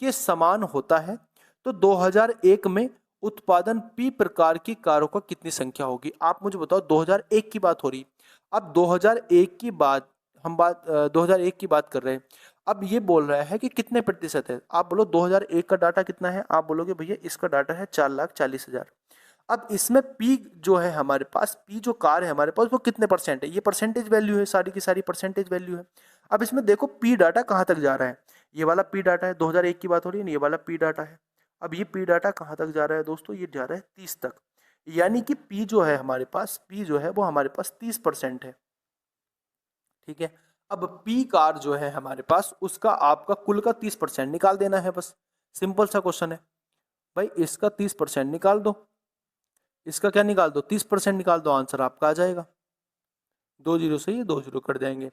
के समान होता है, तो 2001 में उत्पादन पी प्रकार की कारों का कितनी संख्या होगी। आप मुझे बताओ, 2001 की बात हो रही, अब 2001 की बात, हम 2001 की बात कर रहे हैं। अब ये बोल रहा है कि कितने प्रतिशत है, आप बोलो 2001 का डाटा कितना है, आप बोलोगे भैया इसका डाटा है 4,40,000। अब इसमें पी जो है हमारे पास, पी जो कार है हमारे पास वो कितने परसेंट है, ये परसेंटेज वैल्यू है, सारी की सारी परसेंटेज वैल्यू है। अब इसमें देखो पी डाटा कहाँ तक जा रहा है, ये वाला पी डाटा है, 2001 की बात हो रही है ना, ये वाला पी डाटा है। अब ये पी डाटा कहाँ तक जा रहा है दोस्तों, ये जा रहा है 30 तक, यानी कि पी जो है हमारे पास, पी जो है वो हमारे पास 30% है, ठीक है। अब पी कार जो है हमारे पास, उसका आपका कुल का 30% निकाल देना है, बस सिंपल सा क्वेश्चन है भाई। इसका 30% निकाल दो, इसका क्या निकाल दो, 30% निकाल दो, आंसर आपका आ जाएगा। 2 जीरो से ये 2 जीरो कट जाएंगे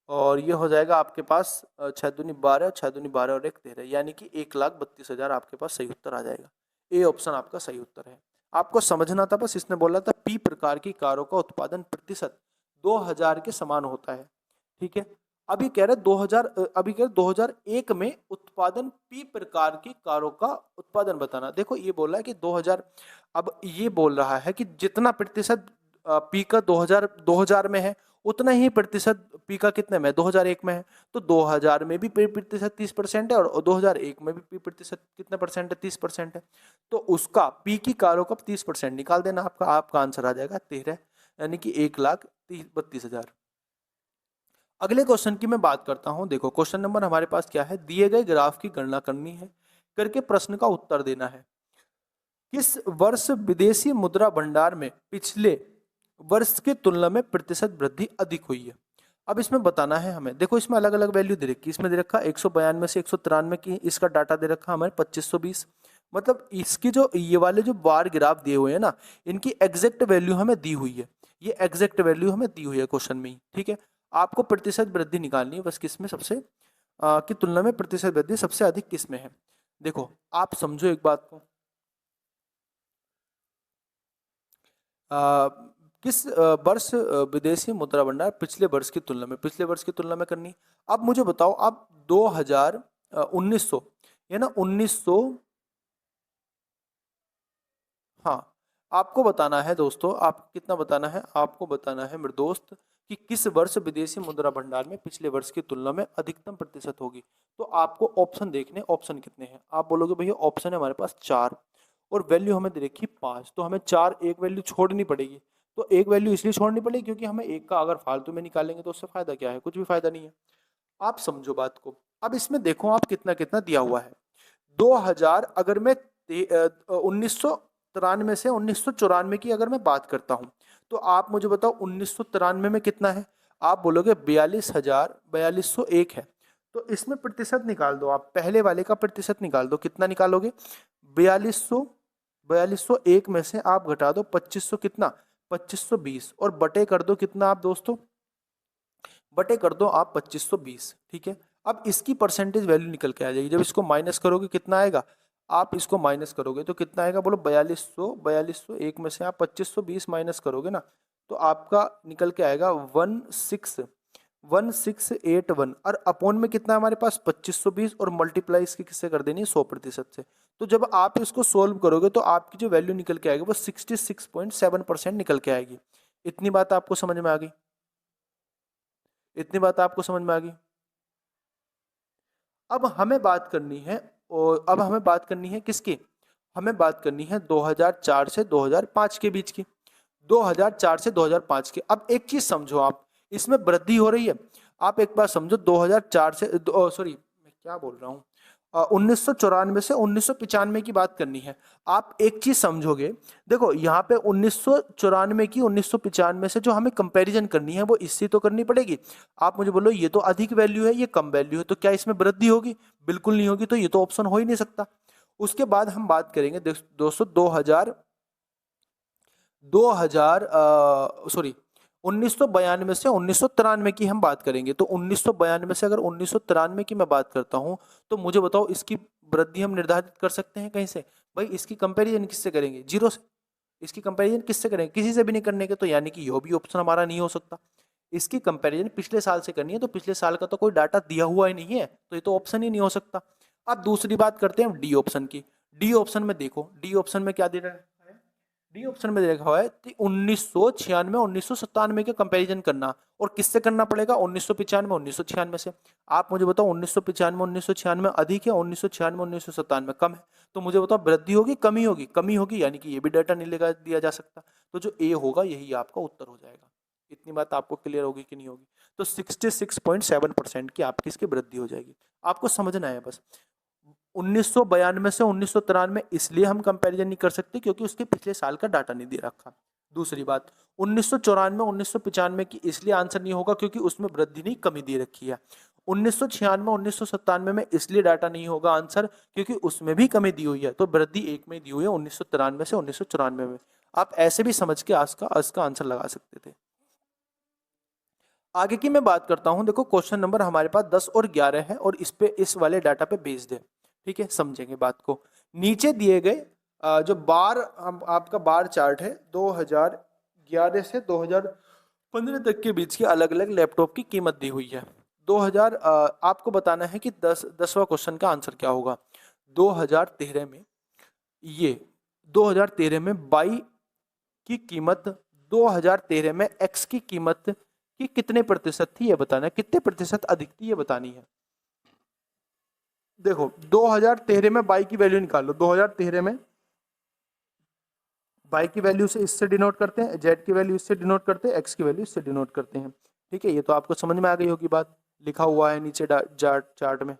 और ये हो जाएगा आपके पास 6 दूनी 12, 6 दूनी 12 और 1 13, यानी कि 1,32,000 आपके पास सही उत्तर आ जाएगा। ए ऑप्शन आपका सही उत्तर है। आपको समझना था बस, इसने बोला था पी प्रकार की कारों का उत्पादन प्रतिशत 2000 के समान होता है, ठीक है। अभी कह रहे 2000, अभी कह रहे 2001 में उत्पादन पी प्रकार की कारों का उत्पादन बताना। देखो ये बोल रहा है कि 2000, अब ये बोल रहा है कि जितना प्रतिशत पी का 2000 में है, उतना ही प्रतिशत पी का कितने में, 2001 में है। तो 2000 में भी पी प्रतिशत 30% है और 2001 में भी पी प्रतिशत कितने परसेंट है, 30% है। तो उसका पी की कारों का 30% निकाल देना, आपका आंसर आ जाएगा 13, यानी कि 1,32,000। अगले क्वेश्चन की मैं बात करता हूं। देखो क्वेश्चन नंबर हमारे पास क्या है, दिए गए ग्राफ की गणना करनी है, करके प्रश्न का उत्तर देना है। किस वर्ष विदेशी मुद्रा भंडार में पिछले वर्ष की तुलना में प्रतिशत वृद्धि अधिक हुई है। अब इसमें बताना है हमें। देखो इसमें अलग अलग वैल्यू दे रखी है, इसमें दे रखा 192 से 193 की, इसका डाटा दे रखा हमें 2520। मतलब इसकी जो ये वाले जो बार ग्राफ दिए हुए हैं ना, इनकी एग्जैक्ट वैल्यू हमें दी हुई है, ये एग्जैक्ट वैल्यू हमें दी हुई है क्वेश्चन में ही, ठीक है। आपको प्रतिशत वृद्धि निकालनी है बस, किसमें सबसे की तुलना में प्रतिशत वृद्धि सबसे अधिक किसमें है। देखो आप समझो एक बात को, किस वर्ष विदेशी मुद्रा भंडार पिछले वर्ष की तुलना में, पिछले वर्ष की तुलना में करनी। अब मुझे बताओ, आप 1900 या ना 1900, हाँ आपको बताना है दोस्तों, आप कितना बताना है, आपको बताना है मेरे दोस्त कि किस वर्ष विदेशी मुद्रा भंडार में पिछले वर्ष की तुलना में अधिकतम प्रतिशत होगी। तो आपको ऑप्शन देखने, ऑप्शन कितने हैं। आप बोलोगे भैया ऑप्शन है हमारे पास 4 और वैल्यू हमें दे रखी 5, तो हमें 4 एक वैल्यू छोड़नी पड़ेगी। तो एक वैल्यू इसलिए छोड़नी पड़ेगी क्योंकि हमें एक का अगर फालतू में निकालेंगे तो उससे फायदा क्या है, कुछ भी फायदा नहीं है। आप समझो बात को। अब इसमें देखो आप कितना कितना दिया हुआ है। 2000, अगर मैं 1993 से 1994 की अगर मैं बात करता हूं, तो आप मुझे बताओ 1993 में कितना है। आप बोलोगे 42,001 है। तो इसमें प्रतिशत निकाल दो, आप पहले वाले का प्रतिशत निकाल दो, कितना निकालोगे, 4201 में से आप घटा दो 2500, कितना 2520, और बटे कर दो कितना आप दोस्तों, बटे कर दो आप 2520, ठीक है। अब इसकी परसेंटेज वैल्यू निकल के आ जाएगी। जब इसको माइनस करोगे कितना आएगा, आप इसको माइनस करोगे तो कितना आएगा, बोलो 4201 में से आप 2520 माइनस करोगे ना, तो आपका निकल के आएगा 1681, और अपोन में कितना हमारे पास 2520, और मल्टीप्लाई इसकी किससे कर देनी है, 100% से। तो जब आप इसको सोल्व करोगे तो आपकी जो वैल्यू निकल के आएगी वो 66.7% निकल के आएगी। इतनी बात आपको समझ में आ गई, इतनी बात आपको समझ में आ गई। अब हमें बात करनी है, और अब हमें बात करनी है किसकी, हमें बात करनी है 2004 से 2005 के बीच की, 2004 से 2005 के। अब एक चीज समझो आप, इसमें वृद्धि हो रही है। आप एक बार समझो 2004 से, सॉरी मैं क्या बोल रहा हूँ, 1994 से 1995 की बात करनी है। आप एक चीज समझोगे, देखो यहाँ पे 1994 की 1995 से जो हमें कंपैरिजन करनी है वो इससे तो करनी पड़ेगी। आप मुझे बोलो ये तो अधिक वैल्यू है, ये कम वैल्यू है, तो क्या इसमें वृद्धि होगी, बिल्कुल नहीं होगी, तो ये तो ऑप्शन हो ही नहीं सकता। उसके बाद हम बात करेंगे दोस्तों 2000 सॉरी 1992 से 1993 की हम बात करेंगे। तो 1992 से अगर 1993 की मैं बात करता हूं, तो मुझे बताओ इसकी वृद्धि हम निर्धारित कर सकते हैं कहीं से, भाई इसकी कंपैरिजन किससे करेंगे, जीरो से। इसकी कंपैरिजन किससे करेंगे, किसी से भी नहीं करने के, तो यानी कि ये भी ऑप्शन हमारा नहीं हो सकता। इसकी कंपैरिजन पिछले साल से करनी है, तो पिछले साल का तो कोई डाटा दिया हुआ ही नहीं है, तो ये तो ऑप्शन ही नहीं हो सकता। अब दूसरी बात करते हैं डी ऑप्शन की। डी ऑप्शन में देखो, डी ऑप्शन में क्या दे रहा है, डी ऑप्शन में देखा हुआ है कि 1996 1997 के कंपैरिजन करना, और किससे करना पड़ेगा, 1995 1996 से। आप मुझे बताओ 1995 1996 अधिक है, 1996 1997 कम है, तो मुझे बताओ वृद्धि होगी कमी होगी, कमी होगी, यानी कि ये भी डाटा नहीं लगा दिया जा सकता। तो जो ए होगा यही आपका उत्तर हो जाएगा। इतनी बात आपको क्लियर होगी कि नहीं होगी? तो 66.7% की आपकी इसकी वृद्धि हो जाएगी। आपको समझना है बस। 1992 से 1993 इसलिए हम कंपैरिजन नहीं कर सकते क्योंकि उसके पिछले साल का डाटा नहीं दे रखा। दूसरी बात, 1994 1995 की इसलिए आंसर नहीं होगा क्योंकि उसमें वृद्धि नहीं कमी दे रखी है। 1996 1997 में इसलिए डाटा नहीं होगा आंसर क्योंकि उसमें भी कमी दी हुई है, तो वृद्धि एक में दी हुई है 1993 से 1994 में। आप ऐसे भी समझ के इसका आंसर लगा सकते थे। आगे की मैं बात करता हूं। देखो क्वेश्चन नंबर हमारे पास 10 और 11 है और इस वाले डाटा पे बेस्ड है। ठीक है, समझेंगे बात को। नीचे दिए गए जो बार आपका बार चार्ट है 2011 से 2015 तक के बीच की अलग अलग लैपटॉप की कीमत दी हुई है। 2000 आपको बताना है कि 10वां क्वेश्चन का आंसर क्या होगा। 2013 में ये 2013 में बाई की कीमत 2013 में एक्स की कीमत की कितने प्रतिशत थी ये बताना है, कितने प्रतिशत अधिक थी ये बतानी है। देखो 2013 में बाई की वैल्यू निकालो। 2013 में बाई की वैल्यू से इससे डिनोट करते हैं, जेड की वैल्यू इससे डिनोट करते हैं, एक्स की वैल्यू इससे डिनोट करते हैं। ठीक है, ये तो आपको समझ में आ गई होगी बात, लिखा हुआ है नीचे चार्ट में।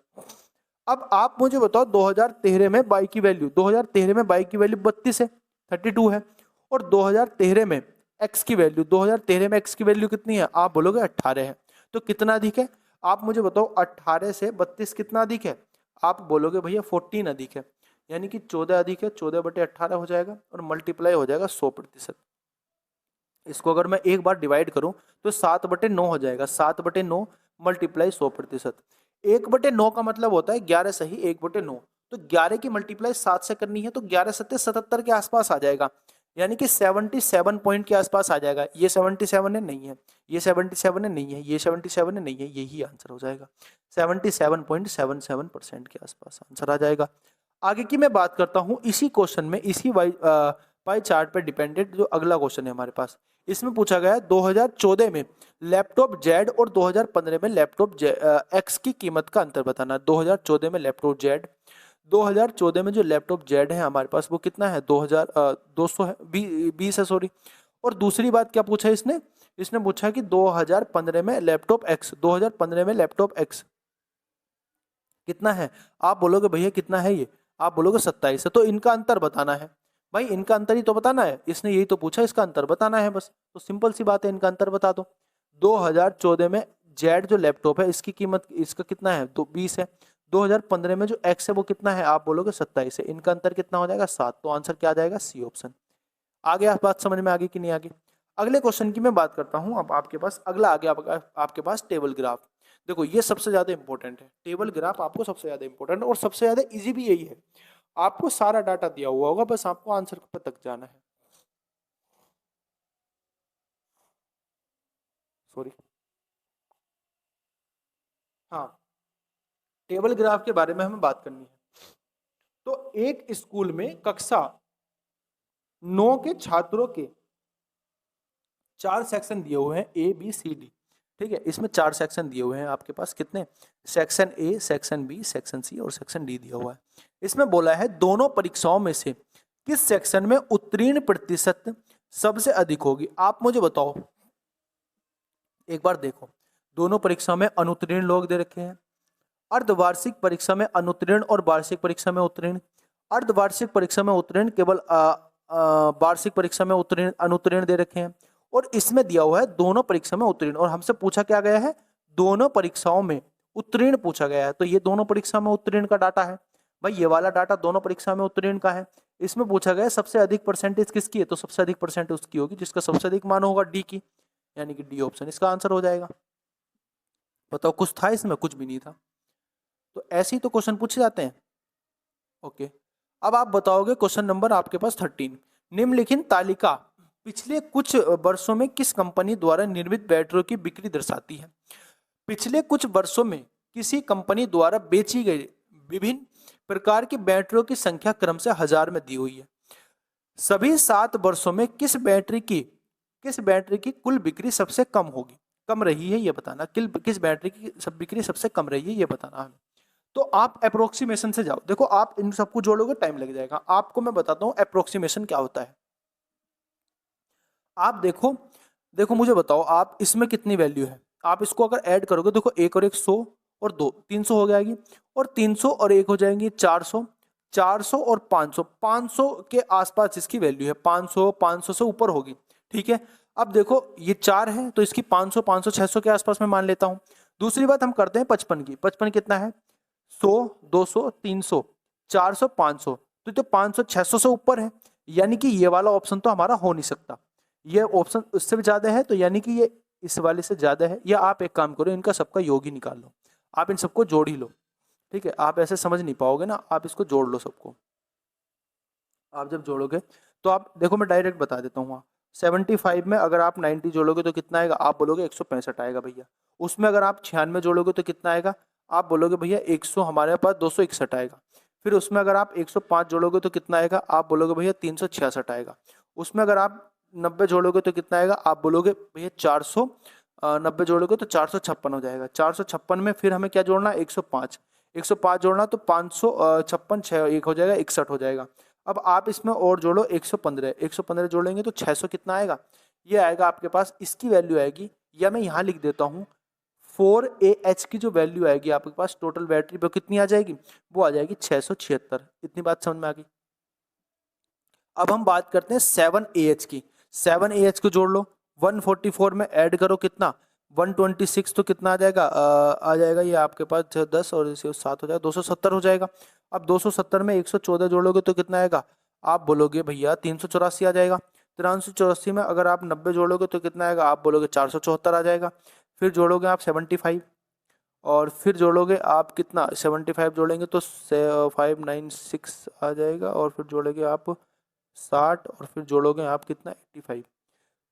अब आप मुझे बताओ 2013 में बाई की वैल्यू 2013 में बाई की वैल्यू 32 है, 32 है, और 2013 में एक्स की वैल्यू 2013 में एक्स की वैल्यू कितनी है? आप बोलोगे 18 है। तो कितना अधिक है? आप मुझे बताओ 18 से 32 कितना अधिक है? आप बोलोगे भैया 14 अधिक है, यानी कि 14 अधिक है। 14/18 हो जाएगा और मल्टीप्लाई हो जाएगा 100%। इसको अगर मैं एक बार डिवाइड करूं तो 7/9 हो जाएगा। 7/9 मल्टीप्लाई 100%। 1/9 का मतलब होता है 11 सही 1/9। तो 11 की मल्टीप्लाई 7 से करनी है तो 11 सत्ते 77 के आसपास आ जाएगा, यानी कि 77 पॉइंट के आसपास आ जाएगा। ये 77 है नहीं है, ये 77 है नहीं है, ये 77 है नहीं है, यही आंसर हो जाएगा। 77.77% के आसपास आंसर आ जाएगा। आगे की मैं बात करता हूं इसी क्वेश्चन में, इसी पाई चार्ट पर डिपेंडेंट जो अगला क्वेश्चन है हमारे पास। इसमें पूछा गया 2014 में लैपटॉप जेड और 2015 में लैपटॉप एक्स की कीमत का अंतर बताना। 2014 में लैपटॉप जेड, 2014 में जो लैपटॉप जेड है हमारे पास वो कितना है? 2200 है, 20 है सॉरी। और दूसरी बात क्या पूछा इसने? इसने पूछा कि 2015 में लैपटॉप एक्स, 2015 में लैपटॉप एक्स कितना है? आप बोलोगे भैया कितना है ये? आप बोलोगे 27 है। तो इनका अंतर बताना है भाई, इनका अंतर ही तो बताना है। इसने यही तो पूछा, इसका अंतर बताना है बस। तो सिंपल सी बात है, इनका अंतर बता दो। 2014 में जेड जो लैपटॉप है इसकी कीमत इसका कितना है? तो 20 है। 2015 में जो एक्स है वो कितना है? आप बोलोगे 27 है। इनका अंतर कितना हो जाएगा? 7। तो आंसर क्या आ जाएगा? C option. आगे आप बात समझ में आ गई कि नहीं आगे? अगले क्वेश्चन की मैं बात करता हूं। अब आपके पास अगला आगे आपके पास टेबल ग्राफ। देखो ये सबसे ज्यादा इंपॉर्टेंट है, टेबल ग्राफ आपको सबसे ज्यादा इंपॉर्टेंट है और सबसे ज्यादा इजी भी यही है। आपको सारा डाटा दिया हुआ होगा, बस आपको आंसर पर तक जाना है। सॉरी, हाँ, टेबल ग्राफ के बारे में हमें बात करनी है। तो एक स्कूल में कक्षा 9 के छात्रों के 4 सेक्शन दिए हुए हैं, ए बी सी डी। ठीक है, इसमें 4 सेक्शन दिए हुए हैं आपके पास। कितने? Section A, section B, section C और सेक्शन डी दिया हुआ है। इसमें बोला है दोनों परीक्षाओं में से किस सेक्शन में उत्तीर्ण प्रतिशत सबसे अधिक होगी? आप मुझे बताओ, एक बार देखो, दोनों परीक्षा में अनुत्तीर्ण लोग दे रखे हैं, अर्धवार्षिक परीक्षा में अनुत्तीर्ण और वार्षिक परीक्षा में उत्तीर्ण। अर्धवार्षिक परीक्षा में उत्तीर्ण केवल वार्षिक परीक्षा में उत्तीर्ण अनुत्तीर्ण दे रखे हैं, और इसमें दिया हुआ है दोनों परीक्षा में उत्तीर्ण। और हमसे पूछा क्या गया है? दोनों परीक्षाओं में उत्तीर्ण पूछा गया है। तो ये दोनों परीक्षा में उत्तीर्ण का डाटा है भाई, ये वाला डाटा दोनों परीक्षा में उत्तीर्ण का है। इसमें पूछा गया सबसे अधिक परसेंटेज किसकी है? तो सबसे अधिक परसेंटेज उसकी होगी जिसका सबसे अधिक मान होगा डी की, यानी कि डी ऑप्शन इसका आंसर हो जाएगा। बताओ, कुछ था इसमें? कुछ भी नहीं था। तो ऐसे ही तो क्वेश्चन पूछे जाते हैं। ओके, अब आप बताओगे क्वेश्चन नंबर आपके पास 13, निम्नलिखित तालिका पिछले कुछ वर्षों में किस कंपनी द्वारा निर्मित बैटरियों की बिक्री दर्शाती है? पिछले कुछ वर्षों में किसी कंपनी द्वारा बेची गई विभिन्न प्रकार की बैटरियों की संख्या क्रम से 1000 में दी हुई है। सभी 7 वर्षों में किस बैटरी की कुल बिक्री सबसे कम रही है ये बताना। किस बैटरी की बिक्री सबसे कम रही है ये बताना हमें। तो आप अप्रोक्सीमेशन से जाओ। देखो आप इन सबको जोड़ोगे टाइम लग जाएगा। आपको मैं बताता हूं अप्रोक्सीमेशन क्या होता है। आप देखो देखो मुझे बताओ आप इसमें कितनी वैल्यू है, आप इसको अगर ऐड करोगे, देखो एक और एक 100 और 2 300 हो जाएगी, और 300 और एक हो जाएंगी 400, 400 और 500, 500 के आसपास इसकी वैल्यू है, 500 500 से ऊपर होगी। ठीक है, अब देखो ये 4 है तो इसकी 500 500 600 के आसपास मैं मान लेता हूँ। दूसरी बात हम करते हैं 55 की। 55 कितना है, 100 200 300 400 500, तो जो 500 600 से ऊपर है, यानी कि ये वाला ऑप्शन तो हमारा हो नहीं सकता। ये ऑप्शन उससे भी ज्यादा है, तो यानी कि ये इस वाले से ज्यादा है। या आप एक काम करो, इनका सबका योग ही निकाल लो, आप इन सबको जोड़ ही लो। ठीक है, आप ऐसे समझ नहीं पाओगे ना, आप इसको जोड़ लो सबको। आप जब जोड़ोगे तो आप देखो, मैं डायरेक्ट बता देता हूँ। 75 में अगर आप 90 जोड़ोगे तो कितना आएगा, आप बोलोगे 165 आएगा भैया। उसमें अगर आप 96 जोड़ोगे तो कितना आएगा, आप बोलोगे भैया 100, हमारे पास 261 आएगा। फिर उसमें अगर आप 105 जोड़ोगे तो कितना आएगा, आप बोलोगे भैया 366 आएगा। उसमें अगर आप 90 जोड़ोगे तो कितना आएगा, आप बोलोगे भैया 490 जोड़ोगे तो 456 हो जाएगा। 456 में फिर हमें क्या जोड़ना है, 105, 105 जोड़ना तो 556 6 एक हो जाएगा, 61 हो जाएगा। अब आप इसमें और जोड़ो 115, 115 जोड़ेंगे तो 600 कितना आएगा, ये आएगा आपके पास, इसकी वैल्यू आएगी, या मैं यहाँ लिख देता हूँ 4AH की जो वैल्यू आएगी आपके पास टोटल बैटरी पे कितनी आ जाएगी, वो आ जाएगी 676। इतनी बात समझ में आ गई। अब हम बात करते हैं 7AH की। 7AH को जोड़ लो, 144 में ऐड करो कितना, 126, तो कितना आ जाएगा, आ जाएगा ये आपके पास 10 और इसे 7 हो जाएगा, 270 हो जाएगा। अब 270 में 114 जोड़ोगे तो कितना आएगा, आप बोलोगे भैया 384 आ जाएगा। 384 में अगर आप 90 जोड़ोगे तो कितना आएगा, आप बोलोगे 474 आ जाएगा। फिर जोड़ोगे आप 75, और फिर जोड़ोगे आप कितना, 75 जोड़ेंगे तो 596 आ जाएगा, और फिर जोड़ोगे आप 60, और फिर जोड़ोगे आप कितना 85।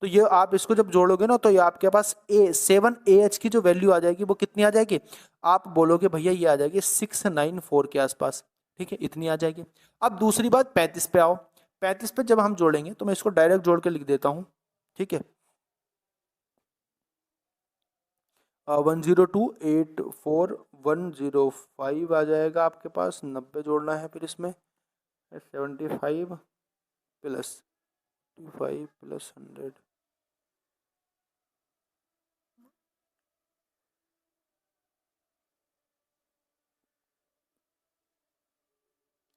तो ये आप इसको जब जोड़ोगे ना, तो ये आपके पास 7AH की जो वैल्यू आ जाएगी वो कितनी आ जाएगी, आप बोलोगे भैया ये आ जाएगी 694 के आसपास। ठीक है, इतनी आ जाएगी। अब दूसरी बात 35 पे आओ। 35 पे जब हम जोड़ेंगे तो मैं इसको डायरेक्ट जोड़ के लिख देता हूँ। ठीक है, 10284 105 आ जाएगा आपके पास। 90 जोड़ना है फिर इसमें, 75 प्लस 25 प्लस 100,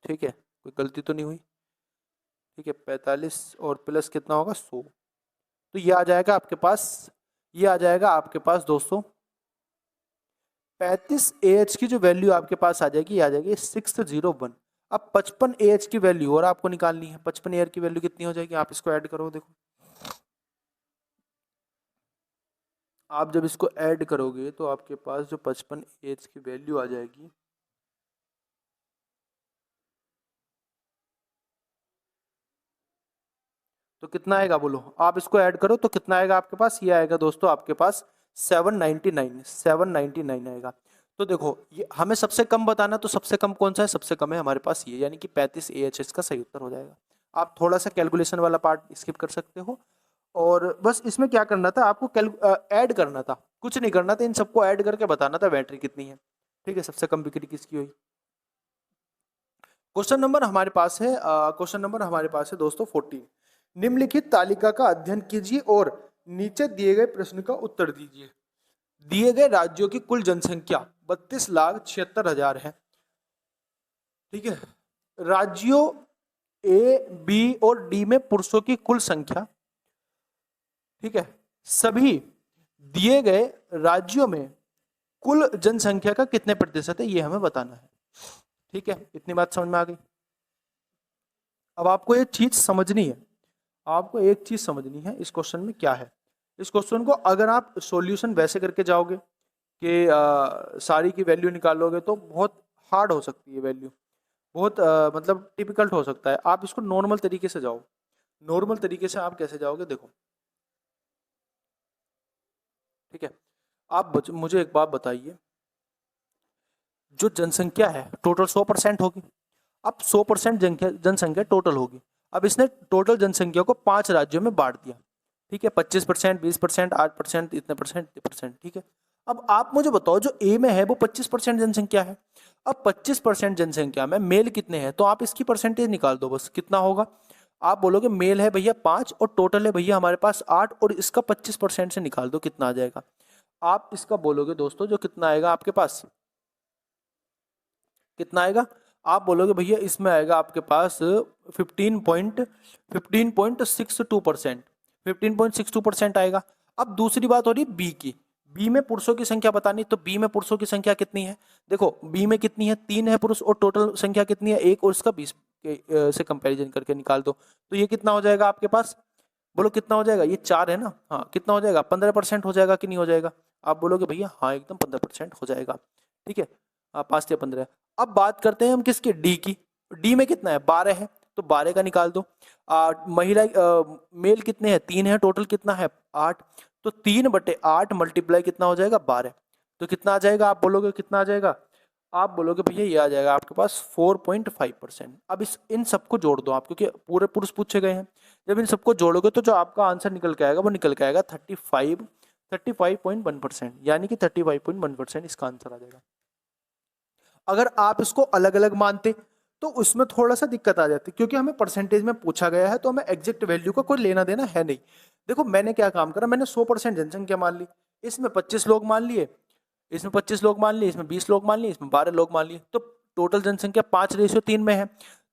ठीक है, कोई गलती तो नहीं हुई। ठीक है, 45 और प्लस कितना होगा 100, तो ये आ जाएगा आपके पास, ये आ जाएगा आपके पास दोस्तों 35AH की जो वैल्यू आपके पास आ जाएगी, आ जाएगी 601। अब 55AH की वैल्यू और आपको निकालनी है। 55AH की वैल्यू कितनी हो जाएगी, आप इसको ऐड करो। देखो आप जब इसको ऐड करोगे तो आपके पास जो 55AH की वैल्यू आ जाएगी, तो कितना आएगा बोलो, आप इसको ऐड करो तो कितना आएगा आपके पास, ये आएगा दोस्तों आपके पास 799 आएगा। तो देखो ये हमें सबसे कम बताना, तो सबसे कम कौन सा है, सबसे कम है हमारे पास ये, यानी कि 35AH इसका सही उत्तर हो जाएगा। आप थोड़ा सा कैलकुलेशन वाला पार्ट स्किप कर सकते हो, और बस इसमें क्या करना था आपको, ऐड करना था, कुछ नहीं करना था, इन सबको ऐड करके बताना था बैटरी कितनी है। ठीक है, सबसे कम बिक्री किसकी हुई। क्वेश्चन नंबर हमारे पास है, क्वेश्चन नंबर हमारे पास है दोस्तों 14। निम्नलिखित तालिका का अध्ययन कीजिए और नीचे दिए गए प्रश्न का उत्तर दीजिए। दिए गए राज्यों की कुल जनसंख्या 32,76,000 है। ठीक है, राज्यों ए, बी और डी में पुरुषों की कुल संख्या, ठीक है, सभी दिए गए राज्यों में कुल जनसंख्या का कितने प्रतिशत है, ये हमें बताना है। ठीक है, इतनी बात समझ में आ गई। अब आपको एक चीज समझनी है, आपको एक चीज समझनी है इस क्वेश्चन में क्या है। इस क्वेश्चन को अगर आप सॉल्यूशन वैसे करके जाओगे कि सारी की वैल्यू निकालोगे तो बहुत हार्ड हो सकती है वैल्यू, बहुत मतलब टिपिकल्ट हो सकता है। आप इसको नॉर्मल तरीके से जाओ। नॉर्मल तरीके से आप कैसे जाओगे, देखो ठीक है, आप मुझे एक बात बताइए, जो जनसंख्या है टोटल 100% होगी। अब 100% जनसंख्या टोटल होगी। अब इसने टोटल जनसंख्या को 5 राज्यों में बांट दिया। ठीक है, 25%, 20%, 8%, इतने परसेंट। ठीक है, अब आप मुझे बताओ जो ए में है वो 25% जनसंख्या है। अब 25% जनसंख्या में मेल कितने हैं, तो आप इसकी परसेंटेज निकाल दो बस, कितना होगा, आप बोलोगे मेल है भैया 5 और टोटल है भैया हमारे पास 8 और इसका 25% से निकाल दो कितना आ जाएगा। आप इसका बोलोगे दोस्तों जो कितना आएगा आपके पास, कितना आएगा, आप बोलोगे भैया इसमें आएगा आपके पास 15.62%, 15.62% आएगा। अब दूसरी बात हो रही है बी की। बी में पुरुषों की संख्या बतानी, तो बी में पुरुषों की संख्या कितनी है, देखो बी में कितनी है, 3 है पुरुष और टोटल संख्या कितनी है 1 और इसका 20 से कंपैरिजन करके निकाल दो। तो ये कितना हो जाएगा आपके पास, बोलो कितना हो जाएगा, ये 4 है ना, हाँ कितना हो जाएगा 15% हो जाएगा कि नहीं हो जाएगा। आप बोलोगे भैया हाँ एकदम 15% हो जाएगा, ठीक है, 5 या 15। अब बात करते हैं हम किसकी, डी की। डी में कितना है 12 है, तो 12 का निकाल दो। महिला मेल कितने हैं 3 है, टोटल कितना है 8, तो 3/8 मल्टीप्लाई कितना हो जाएगा 12, तो कितना आ जाएगा आप बोलोगे कितना आ जाएगा, आप बोलोगे भैया ये आ जाएगा आपके पास 4.5%। अब इन सबको जोड़ दो आप, क्योंकि पूरे पुरुष पूछे गए हैं। जब इन सबको जोड़ोगे तो जो आपका आंसर निकल के आएगा वो निकल के आएगा 35.1%, यानी कि 35.1% इसका आंसर आ जाएगा। अगर आप इसको अलग अलग मानते तो उसमें थोड़ा सा दिक्कत आ जाती, क्योंकि हमें परसेंटेज में पूछा गया है तो हमें एग्जैक्ट वैल्यू का कोई लेना देना है नहीं। देखो मैंने क्या काम करा, मैंने 100% जनसंख्या मान ली, इसमें 25 लोग मान लिए, इसमें 25 लोग मान लिए, इसमें 20 लोग मान लिए, इसमें 12 लोग मान लिए, तो टोटल जनसंख्या 5:3 में है।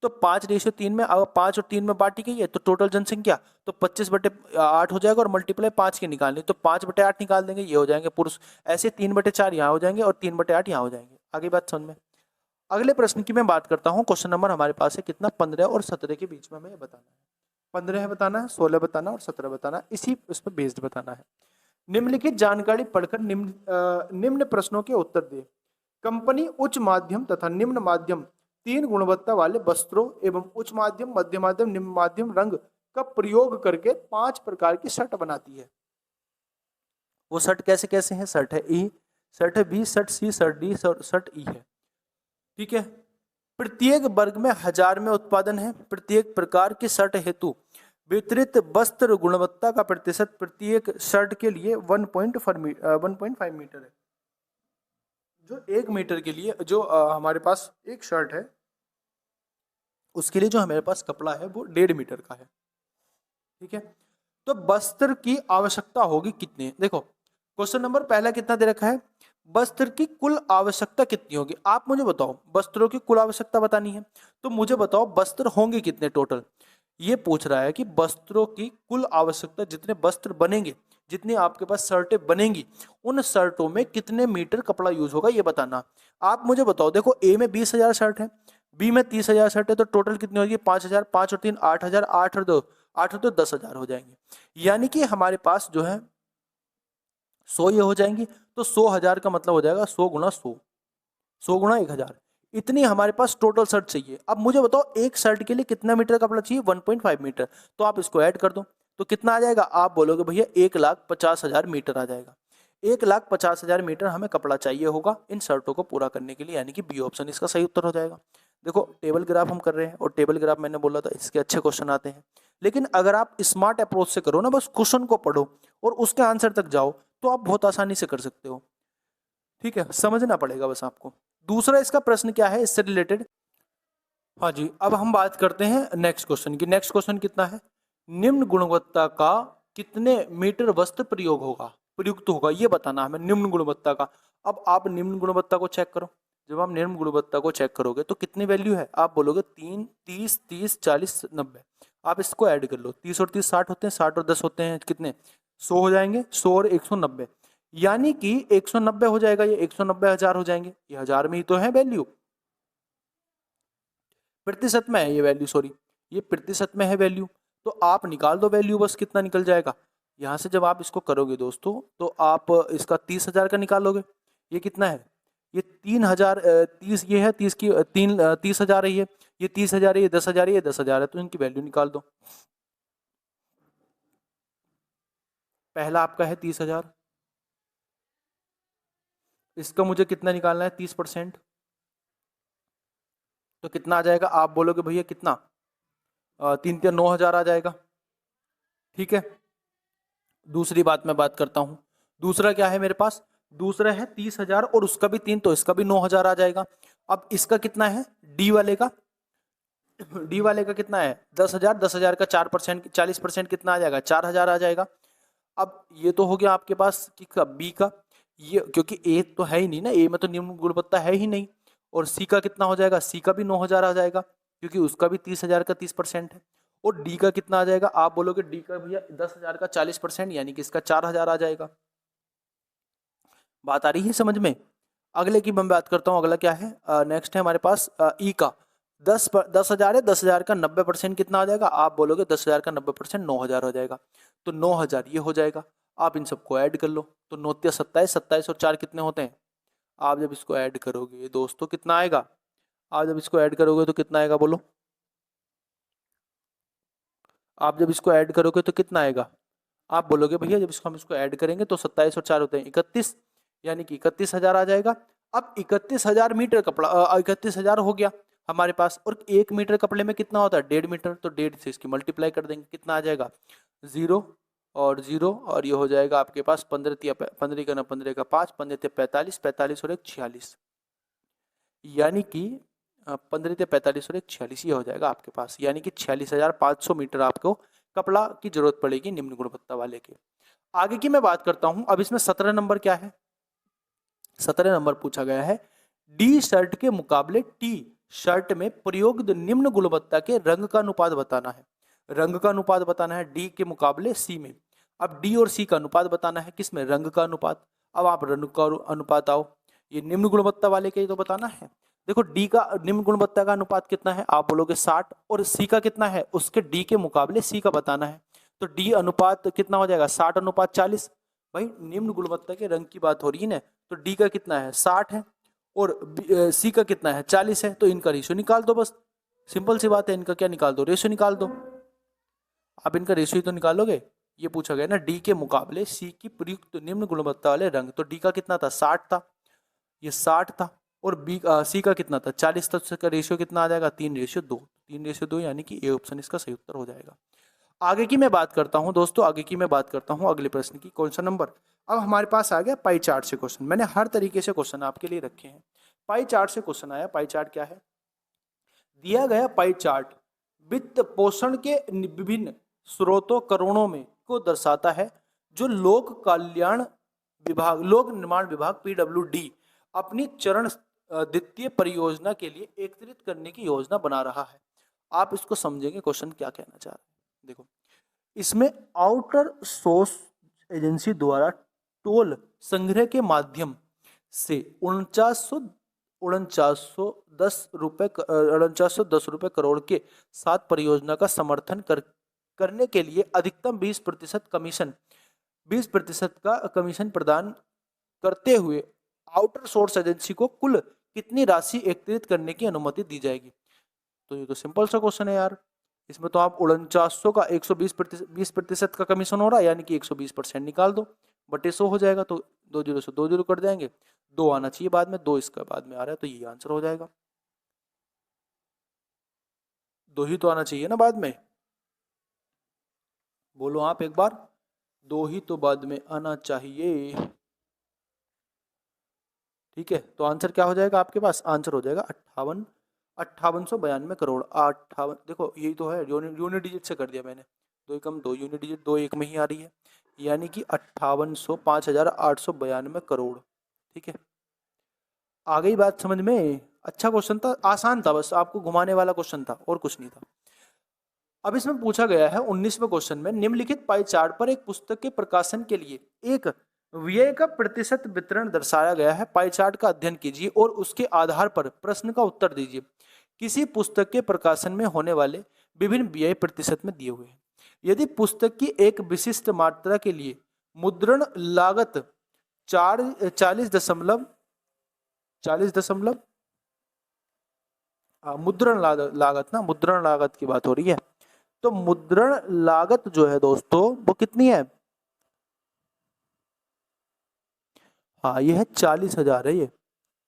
तो 5:3 में अगर 5 और 3 में बांटी गई है तो टोटल जनसंख्या तो 25/8 हो जाएगा और मल्टीप्लाई 5 की निकालनी, तो 5/8 निकाल देंगे, ये हो जाएंगे पुरुष। ऐसे 3/4 यहाँ हो जाएंगे और 3/8 यहाँ हो जाएंगे। आगे बात समझ में। अगले प्रश्न की मैं बात करता हूँ। क्वेश्चन नंबर हमारे पास है कितना, 15 और 17 के बीच में हमें बताना है। 15 है बताना है, 16 बताना और 17 बताना, इसी उस पर बेस्ड बताना है। निम्नलिखित जानकारी पढ़कर निम्न प्रश्नों के उत्तर दे। कंपनी उच्च माध्यम तथा निम्न माध्यम 3 गुणवत्ता वाले वस्त्रों एवं उच्च माध्यम, मध्य माध्यम, निम्न माध्यम रंग का प्रयोग करके 5 प्रकार की शर्ट बनाती है। वो शर्ट कैसे कैसे हैं, शर्ट है ई, शर्ट है बी, शर्ट सी, शर्ट डी, शर्ट ई है, ठीक है। प्रत्येक वर्ग में 1000 में उत्पादन है। प्रत्येक प्रकार की शर्ट हेतु वितरित वस्त्र गुणवत्ता का प्रतिशत प्रत्येक शर्ट के लिए 1.5 मीटर है। जो 1 मीटर के लिए जो हमारे पास एक शर्ट है उसके लिए जो हमारे पास कपड़ा है वो 1.5 मीटर का है, ठीक है। तो वस्त्र की आवश्यकता होगी कितनी, देखो क्वेश्चन नंबर पहला कितना दे रखा है, वस्त्र की कुल आवश्यकता कितनी होगी। आप मुझे बताओ, वस्त्रों की कुल आवश्यकता बतानी है तो मुझे बताओ वस्त्र होंगे कितने टोटल। ये पूछ रहा है कि वस्त्रों की कुल आवश्यकता, जितने वस्त्र बनेंगे, जितनी आपके पास शर्टें बनेंगी, उन शर्टों में कितने मीटर कपड़ा यूज होगा ये बताना। आप मुझे बताओ, देखो ए में 20,000 शर्ट है, बी में 30,000 शर्ट है, तो टोटल कितनी होगी 5,000, 5 और 3 8,000, 8 और 2 10,000 हो जाएंगे। यानी कि हमारे पास जो है 100 ये हो जाएंगी, तो 100,000 का मतलब हो जाएगा 100 गुणा 100, 100 गुणा 1,000, इतनी हमारे पास टोटल शर्ट चाहिए। अब मुझे बताओ एक शर्ट के लिए कितना मीटर कपड़ा चाहिए, 1.5 मीटर, तो आप इसको ऐड कर दो तो कितना आ जाएगा, आप बोलोगे भैया 1,50,000 मीटर आ जाएगा। 1,50,000 मीटर हमें कपड़ा चाहिए होगा इन शर्टों को पूरा करने के लिए, यानी कि बी ऑप्शन इसका सही उत्तर हो जाएगा। देखो टेबल ग्राफ हम कर रहे हैं और टेबल ग्राफ मैंने बोला था इसके अच्छे क्वेश्चन आते हैं, लेकिन अगर आप स्मार्ट अप्रोच से करो ना, बस क्वेश्चन को पढ़ो और उसके आंसर तक जाओ तो आप बहुत आसानी से कर सकते हो, ठीक है, समझना पड़ेगा बस आपको। दूसरा इसका प्रश्न क्या है इससे रिलेटेड, हाँ जी, अब हम बात करते हैं नेक्स्ट क्वेश्चन की। नेक्स्ट क्वेश्चन कितना है, निम्न गुणवत्ता का कितने मीटर वस्त्र प्रयुक्त होगा ये बताना हमें, निम्न गुणवत्ता का। अब आप निम्न गुणवत्ता को चेक करो, जब आप निम्न गुणवत्ता को चेक करोगे तो कितनी वैल्यू है, आप बोलोगे 3, 30, 30, 40, 90, आप इसको ऐड कर लो, 30 और 30 60 होते हैं, 60 और 10 होते हैं कितने 100 हो जाएंगे, 100 और 190, यानी कि 190 हो जाएगा, ये 190,000 हो जाएंगे, ये हजार में ही तो है वैल्यू, प्रतिशत में है ये वैल्यू, सॉरी ये प्रतिशत में है वैल्यू, तो आप निकाल दो वैल्यू बस कितना निकल जाएगा। यहाँ से जब आप इसको करोगे दोस्तों तो आप इसका 30,000 का निकालोगे, ये कितना है, ये 3,000, 30 ये है, 30 की 30,000 है, ये 30,000 है, ये 10,000 है, ये 10,000 है, तो इनकी वैल्यू निकाल दो। पहला आपका है 30,000, इसका मुझे कितना निकालना है 30%, तो कितना आ जाएगा, आप बोलोगे भैया कितना 9,000 आ जाएगा, ठीक है। दूसरी बात मैं बात करता हूं, दूसरा क्या है मेरे पास, दूसरा है 30,000 और उसका भी 3, तो इसका भी 9,000 आ जाएगा। अब इसका कितना है डी वाले का, डी वाले का कितना है 10,000, 10,000 का 4%, 40% कितना आ जाएगा 4,000 आ जाएगा। अब ये तो हो गया आपके पास कि बी का, ये क्योंकि ए तो है ही नहीं ना, ए में तो निम्न गुणवत्ता है ही नहीं। और सी का कितना हो जाएगा, सी का भी 9,000 आ जाएगा क्योंकि उसका भी 30,000 का 30% है। और डी का कितना आ जाएगा, आप बोलोगे डी का भैया 10,000 का 40% यानी कि इसका 4,000 आ जाएगा। बात आ रही है समझ में। अगले की मैं बात करता हूँ, अगला क्या है, नेक्स्ट है हमारे पास ई का 10,000 है, 10,000 का 90% कितना आ जाएगा, आप बोलोगे 10,000 का 90% 9,000 हो जाएगा। तो 9,000 ये हो जाएगा। आप इन सबको ऐड कर लो तो 9 × 27, 27 और 4 कितने होते हैं। आप जब इसको ऐड करोगे दोस्तों कितना आएगा, आप जब इसको ऐड करोगे तो कितना आएगा बोलो, आप जब इसको ऐड करोगे तो कितना आएगा। आप बोलोगे भैया जब इसको हम इसको ऐड करेंगे तो 27 और 4 होते हैं 31, यानी कि 31,000 आ जाएगा। अब 31,000 मीटर कपड़ा 31,000 हो गया हमारे पास। और 1 मीटर कपड़े में कितना होता है 1.5 मीटर, तो 1.5 से इसकी मल्टीप्लाई कर देंगे, कितना आ जाएगा 0 और 0 और ये हो जाएगा आपके पास 15 का 15 का 5, 15 45, 45 और 1 46, यानी कि 15 45 और 1 46 ये हो जाएगा आपके पास, यानी कि 46,500 मीटर आपको कपड़ा की जरूरत पड़ेगी निम्न गुणवत्ता वाले के। आगे की मैं बात करता हूं। अब इसमें 17 नंबर क्या है, 17 नंबर पूछा गया है डी शर्ट के मुकाबले टी शर्ट में प्रयुक्त निम्न गुणवत्ता के रंग का अनुपात बताना है। रंग का अनुपात बताना है डी के मुकाबले सी में। अब डी और सी का अनुपात बताना है किसमें, रंग का अनुपात। अब आप रंग का अनुपात आओ, ये निम्न गुणवत्ता वाले के तो बताना है। देखो डी का निम्न गुणवत्ता का अनुपात कितना है, आप बोलोगे 60, और सी का कितना है उसके डी के मुकाबले सी का बताना है। तो डी अनुपात कितना हो जाएगा 60:40। भाई निम्न गुणवत्ता के रंग की बात हो रही है ना, तो डी का कितना है 60 है और सी का कितना है 40 है, तो इनका रेशियो निकाल दो बस, सिंपल सी बात है। इनका क्या निकाल दो, रेशियो निकाल दो। आप इनका रेशियो तो निकालोगे। ये पूछा गया ना डी के मुकाबले सी की प्रयुक्त निम्न गुणवत्ता वाले रंग, तो डी का कितना था 60 था, ये 60 था, और बी सी का कितना था 40 था, उसका रेशियो कितना आ जाएगा 3:2, 3:2 यानी कि ए ऑप्शन इसका सही उत्तर हो जाएगा। आगे की मैं बात करता हूं दोस्तों, आगे की मैं बात करता हूं अगले प्रश्न की, कौन सा नंबर। अब हमारे पास आ गया पाई चार्ट से क्वेश्चन। मैंने हर तरीके से क्वेश्चन आपके लिए रखे हैं। पाई चार्ट से क्वेश्चन आया। पाई चार्ट क्या है, दिया गया पाई चार्ट वित्त पोषण के विभिन्न स्रोतों करोड़ों में को दर्शाता है जो लोक कल्याण विभाग, लोक निर्माण विभाग पीडब्ल्यूडी अपनी चरण द्वितीय परियोजना के लिए एकत्रित करने की योजना बना रहा है। आप इसको समझेंगे क्वेश्चन क्या कहना चाह रहे हैं। देखो इसमें आउटर सोर्स एजेंसी द्वारा टोल संग्रह के माध्यम से 4910 रुपए करोड़ के साथ परियोजना का समर्थन करने के लिए अधिकतम 20% कमीशन 20% का कमीशन प्रदान करते हुए आउटर सोर्स एजेंसी को कुल कितनी राशि एकत्रित करने की अनुमति दी जाएगी। तो ये तो सिंपल सा क्वेश्चन है यार। इसमें तो आप 4900 का 120% का कमीशन हो रहा है, यानी कि 120% निकाल दो, बटे 100 हो जाएगा। तो 2 0 से 2 0 कर देंगे, 2 आना चाहिए बाद में, 2 इसका बाद में आ रहा है, तो ये आंसर हो जाएगा। 2 ही तो आना चाहिए ना बाद में, बोलो आप एक बार, 2 ही तो बाद में आना चाहिए। ठीक है, तो आंसर क्या हो जाएगा आपके पास, आंसर हो जाएगा 5892 करोड़ 58। देखो यही तो है, यूनिट डिजिट से कर दिया मैंने, 2 कम 2 यूनिट डिजिट 2 1 में ही आ रही है, यानी कि 58,0892 करोड़। ठीक है, आ गई बात समझ में। अच्छा क्वेश्चन था, आसान था, बस आपको घुमाने वाला क्वेश्चन था और कुछ नहीं था। अब इसमें पूछा गया है 19वें क्वेश्चन में, निम्नलिखित पाई चार्ट पर एक पुस्तक के प्रकाशन के लिए एक व्यय का प्रतिशत वितरण दर्शाया गया है। पाई चार्ट का अध्ययन कीजिए और उसके आधार पर प्रश्न का उत्तर दीजिए। किसी पुस्तक के प्रकाशन में होने वाले विभिन्न व्यय प्रतिशत में दिए हुए हैं। यदि पुस्तक की एक विशिष्ट मात्रा के लिए मुद्रण लागत 40 मुद्रण लागत की बात हो रही है, तो मुद्रण लागत जो है दोस्तों वो कितनी है, हाँ ये है 40,000 है, ये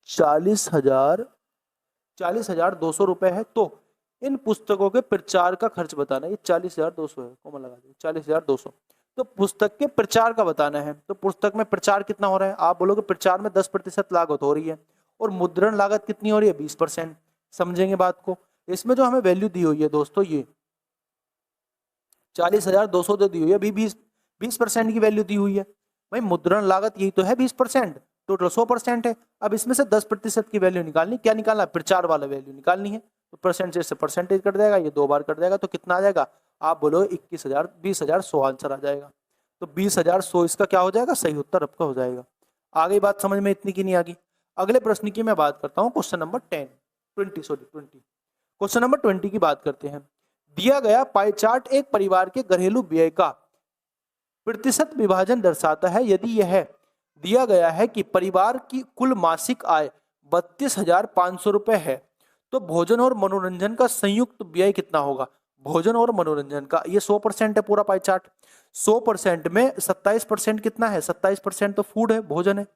40,200 रुपए है। तो इन पुस्तकों के प्रचार का खर्च बताना है, ये 40,200 है, कॉमा लगा दो 40,200। तो पुस्तक के प्रचार का बताना है, तो पुस्तक में प्रचार कितना हो रहा है, आप बोलोगे प्रचार में 10% लागत हो रही है और मुद्रण लागत कितनी हो रही है 20%। समझेंगे बात को, इसमें जो हमें वैल्यू दी हुई है दोस्तों, ये 40,200 दी हुई है, अभी 20% की वैल्यू दी हुई है। भाई मुद्रण लागत यही तो है 20%, टोटल 100% है। अब इसमें से 10% की वैल्यू निकालनी, क्या निकालना, प्रचार वाला वैल्यू निकालनी है। तो परसेंटेज से परसेंटेज कट जाएगा, ये 2 बार कट जाएगा, तो कितना आ जाएगा, आप बोलो 21,000, 20,100 आंसर आ जाएगा। तो 20,100 इसका क्या हो जाएगा, सही उत्तर आपका हो जाएगा। आगे बात समझ में इतनी की नहीं आ गई। अगले प्रश्न की मैं बात करता हूँ, क्वेश्चन नंबर 20 क्वेश्चन नंबर 20 की बात करते हैं। दिया गया पाई चार्ट एक परिवार के घरेलू व्यय का प्रतिशत विभाजन दर्शाता है। यदि यह दिया गया है कि परिवार की कुल मासिक आय 32,500 रुपए है, तो भोजन और मनोरंजन का संयुक्त व्यय कितना होगा। भोजन और मनोरंजन का, ये 100% है पूरा पाई चार्ट। 100% में 27% कितना है, 27% तो फूड है, भोजन है।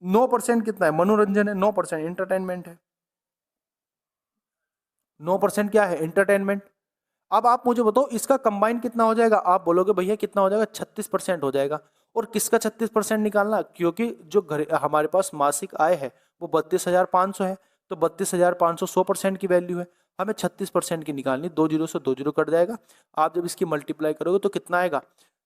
9% कितना है, मनोरंजन है। 9% एंटरटेनमेंट है। 9% क्या है, एंटरटेनमेंट। अब आप मुझे बताओ इसका कंबाइन कितना हो जाएगा, आप बोलोगे भैया कितना हो जाएगा, 36% हो जाएगा। और किसका 36% निकालना, क्योंकि जो घर हमारे पास मासिक आय है वो 32,500 है, तो 32,500 100% की वैल्यू है, हमें 36% की निकालनी। 2 जीरो से 2 जीरो कट जाएगा। आप जब इसकी मल्टीप्लाई करोगे तो कितना आएगा,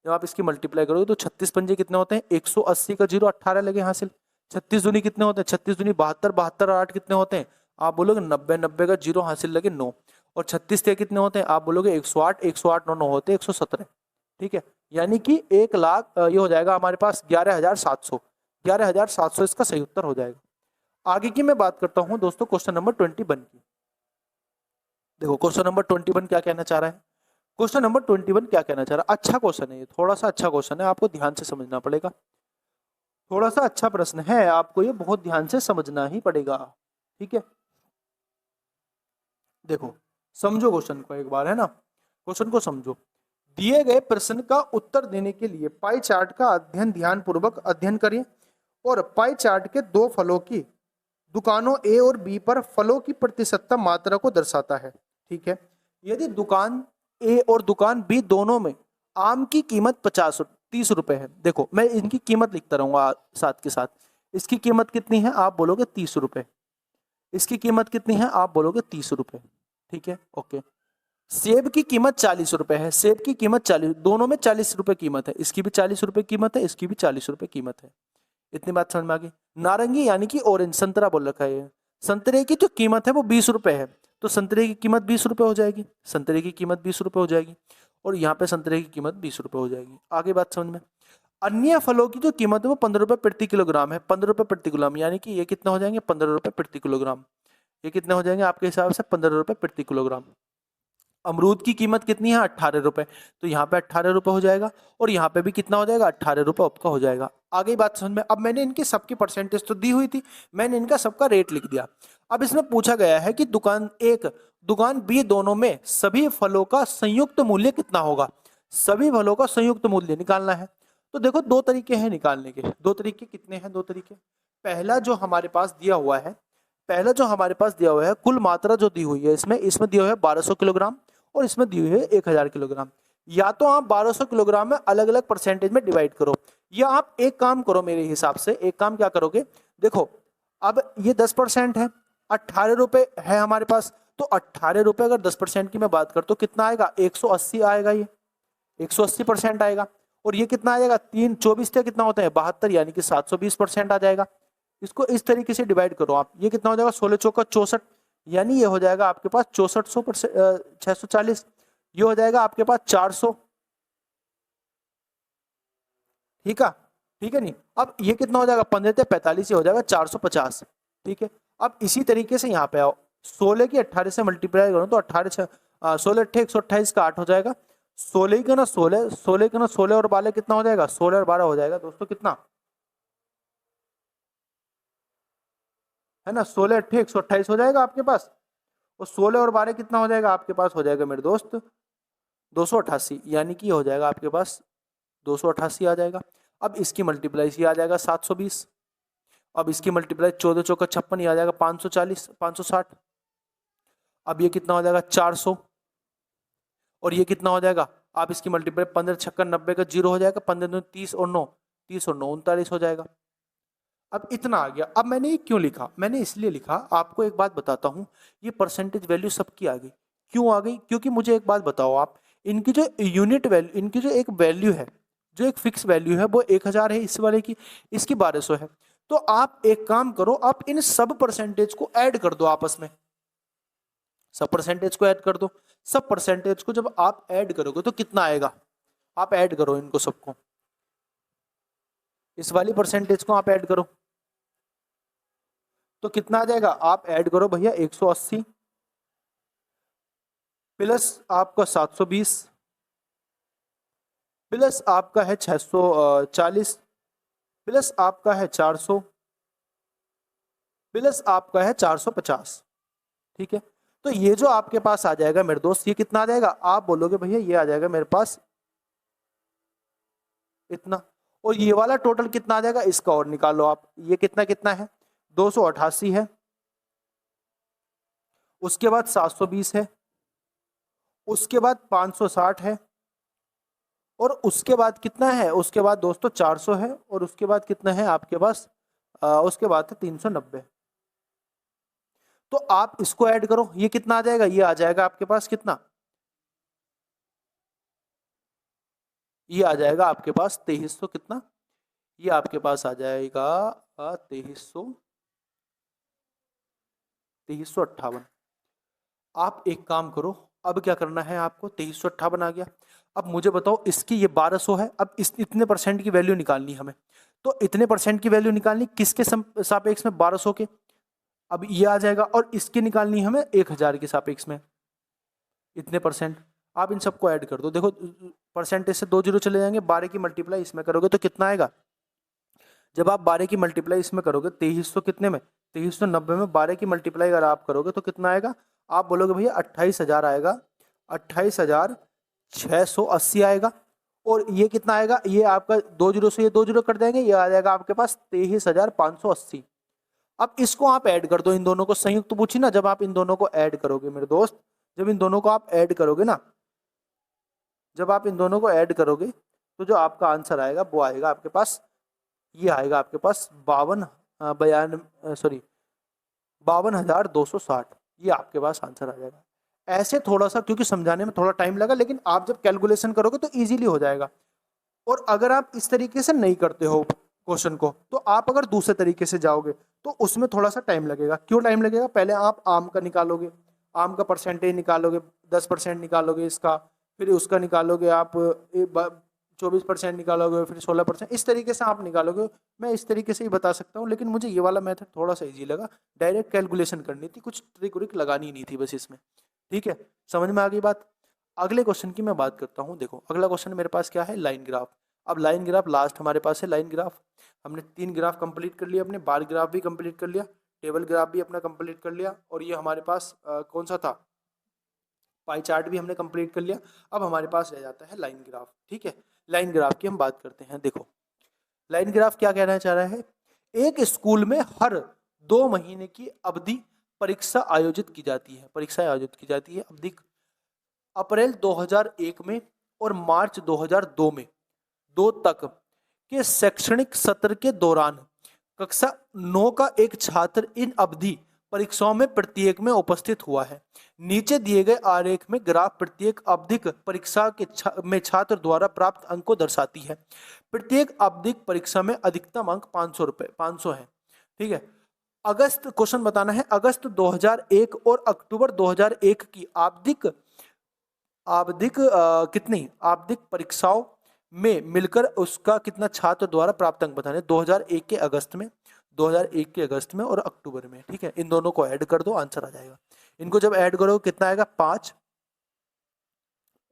जब आप इसकी मल्टीप्लाई करोगे तो 36 पंजे कितने होते हैं, 180 का जीरो 18 लगे हासिल। 36 दूनी कितने होते हैं, 36 दूनी 72, 72 और 8 कितने होते हैं, आप बोलोगे 90, 90 का जीरो हासिल लगे 9। और 36 के कितने होते हैं, आप बोलोगे 108, 108 9 होते हैं 117। ठीक है, यानी कि 1 लाख ये हो जाएगा हमारे पास 11,700। 11,700 इसका सही उत्तर हो जाएगा। आगे की मैं बात करता हूं दोस्तों, क्वेश्चन नंबर 21 की। देखो क्वेश्चन नंबर 21 क्या कहना चाह रहा है। क्वेश्चन नंबर 21 क्या कहना चाह रहा है, अच्छा क्वेश्चन है ये, थोड़ा सा अच्छा क्वेश्चन है, आपको ध्यान से समझना पड़ेगा। थोड़ा सा अच्छा प्रश्न है, आपको ये बहुत ध्यान से समझना ही पड़ेगा। ठीक है, देखो समझो क्वेश्चन को एक बार, है ना, क्वेश्चन को समझो। दिए गए प्रश्न का उत्तर देने के लिए पाई चार्ट का अध्ययन ध्यान पूर्वक अध्ययन करिए और पाई चार्ट के दो फलों की दुकानों ए और बी पर फलों की प्रतिशतता मात्रा को दर्शाता है। ठीक है, यदि दुकान ए और दुकान बी दोनों में आम की कीमत 30 रुपए है, देखो मैं इनकी कीमत लिखता रहूंगा साथ के साथ। इसकी कीमत कितनी है, आप बोलोगे 30 रुपए। इसकी कीमत कितनी है, आप बोलोगे 30 रुपए। ठीक है, ओके। सेब की कीमत 40 रुपए है, सेब की कीमत 40, दोनों में 40 रुपए कीमत है, इसकी भी 40 रुपए कीमत है, इसकी भी 40 रुपए कीमत है। इतनी बात समझ में आ गई। नारंगी यानी कि ऑरेंज, संतरा बोल रखा है, संतरे की जो कीमत है वो 20 रुपए है, तो संतरे की कीमत 20 रुपए हो जाएगी, संतरे की कीमत 20 रुपए हो जाएगी, और यहाँ पे संतरे की कीमत 20 रुपए हो जाएगी। आगे बात समझ में। अन्य फलों की जो कीमत है वो 15 रुपए प्रति किलोग्राम है, 15 रुपए प्रति किलोग्राम, यानी कि ये कितना हो जाएंगे, 15 रुपए प्रति किलोग्राम। ये कितने हो जाएंगे आपके हिसाब से, 15 रुपए प्रति किलोग्राम। अमरूद की कीमत कितनी है, 18 रुपए, तो यहाँ पे 18 रुपए हो जाएगा, और यहाँ पे भी कितना हो जाएगा, 18 रुपए आपका हो जाएगा। आगे बात समझ में। अब मैंने इनकी सबकी परसेंटेज तो दी हुई थी, मैंने इनका सबका रेट लिख दिया। अब इसमें पूछा गया है कि दुकान एक दुकान बी दोनों में सभी फलों का संयुक्त मूल्य कितना होगा। सभी फलों का संयुक्त मूल्य निकालना है। तो देखो दो तरीके हैं निकालने के, दो तरीके कितने हैं, दो तरीके। पहला जो हमारे पास दिया हुआ है, पहला जो हमारे पास दिया हुआ है, कुल मात्रा जो दी हुई है इसमें दिया हुआ है 1200 किलोग्राम, और इसमें दी हुई है 1000 किलोग्राम। या तो आप 1200 किलोग्राम में अलग अलग परसेंटेज में डिवाइड करो, या आप एक काम करो, मेरे हिसाब से एक काम क्या करोगे, देखो अब ये 10% है, 18 रुपए है हमारे पास, तो 18 रुपए अगर 10% की मैं बात करता हूँ कितना आएगा, 180 आएगा, ये 180% आएगा। और ये कितना आ जाएगा, 3 24 से कितना होता है 72, यानी कि 720% आ जाएगा। इसको इस तरीके से डिवाइड करो आप, ये कितना हो जाएगा, 16 चौका 64, यानी ये हो जाएगा आपके पास 640, ये हो जाएगा आपके पास 400। ठीक है, ठीक है नहीं। अब ये कितना हो जाएगा, 15 45, ये हो जाएगा 450। ठीक है, अब इसी तरीके से यहाँ पे आओ, 16 की 18 से मल्टीप्लाई करो तो 18 16 8 128 का 8 हो जाएगा। 16 का ना 16, 16 का ना 16 और 12 कितना हो जाएगा, 16 और 12 हो जाएगा दोस्तों कितना, है ना, 16 8 128 हो जाएगा आपके पास। और 16 और 12 कितना हो जाएगा आपके पास, हो जाएगा मेरे दोस्त 288, यानी कि हो जाएगा आपके पास 288 आ जाएगा। अब इसकी मल्टीप्लाई ये आ जाएगा 720, अब इसकी मल्टीप्लाई 14 चौका 56, ये आ जाएगा 540 560। अब ये कितना हो जाएगा 400, और ये कितना हो जाएगा, आप इसकी मल्टीप्लाई 15 छक्का 90 का जीरो हो जाएगा, 15 30 और 9 30 और 9 39 हो जाएगा। अब इतना आ गया। अब मैंने ये क्यों लिखा? मैंने इसलिए लिखा, आपको एक बात बताता हूँ, ये परसेंटेज वैल्यू सबकी आ गई। क्यों आ गई? क्योंकि मुझे एक बात बताओ आप, इनकी जो यूनिट वैल्यू, इनकी जो एक वैल्यू है, जो एक फिक्स वैल्यू है वो 1000 है, इस वाले की, इसकी 1200 है। तो आप एक काम करो, आप इन सब परसेंटेज को ऐड कर दो आपस में, सब परसेंटेज को ऐड कर दो। सब परसेंटेज को जब आप ऐड करोगे तो कितना आएगा? आप ऐड करो इनको सबको, इस वाली परसेंटेज को आप ऐड करो तो कितना आ जाएगा? आप ऐड करो भैया, 180 प्लस आपका 720 प्लस आपका है 640 प्लस आपका है 400 प्लस आपका है 450। ठीक है, तो ये जो आपके पास आ जाएगा मेरे दोस्त, ये कितना आ जाएगा? आप बोलोगे भैया ये आ जाएगा मेरे पास इतना। और ये वाला टोटल कितना आ जाएगा? इसका और निकालो आप, ये कितना कितना है? 288 है, उसके बाद 720 है, उसके बाद 560 है, और उसके बाद कितना है? उसके बाद दोस्तों 400 है, और उसके बाद कितना है आपके पास? उसके बाद है 390। तो आप इसको ऐड करो, ये कितना आ जाएगा? ये आ जाएगा आपके पास कितना? ये आ जाएगा आपके पास 2300 कितना? ये आपके पास आ जाएगा 2358। आप एक काम करो, अब क्या करना है आपको? 2358 आ गया। अब मुझे बताओ, इसकी ये 1200 है, अब इस इतने परसेंट की वैल्यू निकालनी हमें। तो इतने परसेंट की वैल्यू निकालनी किसके सापेक्ष में? 1200 के। अब ये आ जाएगा, और इसकी निकालनी हमें 1000 के सापेक्ष में, इतने परसेंट। आप इन सबको ऐड कर दो, देखो परसेंटेज से 2 जीरो चले जाएंगे, 12 की मल्टीप्लाई इसमें करोगे तो कितना आएगा? जब आप 12 की मल्टीप्लाई इसमें करोगे, 2300 कितने में? 2390 में 12 की मल्टीप्लाई अगर आप करोगे तो कितना आएगा? आप बोलोगे भैया 28,000 आएगा, 28,680 आएगा। और ये कितना आएगा? ये आपका 2 जीरो से ये 2 जीरो कर देंगे, ये आ जाएगा आपके पास 23,580। अब इसको आप ऐड कर दो, इन दोनों को संयुक्त पूछी ना, जब आप इन दोनों को ऐड करोगे मेरे दोस्त, जब इन दोनों को आप ऐड करोगे ना, जब आप इन दोनों को ऐड करोगे तो जो आपका आंसर आएगा वो आएगा आपके पास, ये आएगा आपके पास 52,260। ये आपके पास आंसर आ जाएगा। ऐसे थोड़ा सा, क्योंकि समझाने में थोड़ा टाइम लगा, लेकिन आप जब कैलकुलेशन करोगे तो इजीली हो जाएगा। और अगर आप इस तरीके से नहीं करते हो क्वेश्चन को, तो आप अगर दूसरे तरीके से जाओगे तो उसमें थोड़ा सा टाइम लगेगा। क्यों टाइम लगेगा? पहले आप आम का निकालोगे, आम का परसेंटेज निकालोगे, 10% निकालोगे इसका, फिर उसका निकालोगे आप 24% निकालोगे, फिर 16%, इस तरीके से आप निकालोगे। मैं इस तरीके से ही बता सकता हूँ, लेकिन मुझे ये वाला मेथड थोड़ा सा इजी लगा। डायरेक्ट कैलकुलेशन करनी थी, कुछ ट्रिक व्रिक लगानी नहीं थी बस इसमें। ठीक है, समझ में आ गई बात? अगले क्वेश्चन की मैं बात करता हूँ। देखो अगला क्वेश्चन मेरे पास क्या है? Line graph. अब लाइन ग्राफ लास्ट हमारे पास है। लाइन ग्राफ हमने 3 ग्राफ कंप्लीट कर लिया, अपने बार ग्राफ भी कंप्लीट कर लिया, टेबल ग्राफ भी अपना कंप्लीट कर लिया, और ये हमारे पास कौन सा था? पाई चार्ट भी हमने कंप्लीट कर लिया। अब हमारे पास रह जाता है लाइन ग्राफ। ठीक है, लाइन ग्राफ की हम बात करते हैं। देखो लाइन ग्राफ क्या कहना चाह रहा है? एक स्कूल में हर 2 महीने की अवधि परीक्षा आयोजित की जाती है, परीक्षा आयोजित की जाती है। अवधि अप्रैल 2001 में और मार्च 2002 में, 2 तक के शैक्षणिक सत्र के दौरान कक्षा 9 का एक छात्र इन अवधि परीक्षाओं में प्रत्येक में उपस्थित हुआ है। नीचे दिए गए आरेख में ग्राफ प्रत्येक अवधिक परीक्षा के में छात्र द्वारा प्राप्त अंक को दर्शाती है। प्रत्येक अवधिक परीक्षा में अधिकतम अंक 500 है। ठीक है, अगस्त क्वेश्चन बताना है, अगस्त 2001 और अक्टूबर 2001 की आवधिक आवधिक कितनी आवधिक परीक्षाओं में मिलकर उसका कितना छात्र द्वारा प्राप्त अंक बताने, 2001 के अगस्त में, 2001 के अगस्त में और अक्टूबर में। ठीक है, इन दोनों को ऐड कर दो, आंसर आ जाएगा। इनको जब ऐड करो कितना आएगा? 5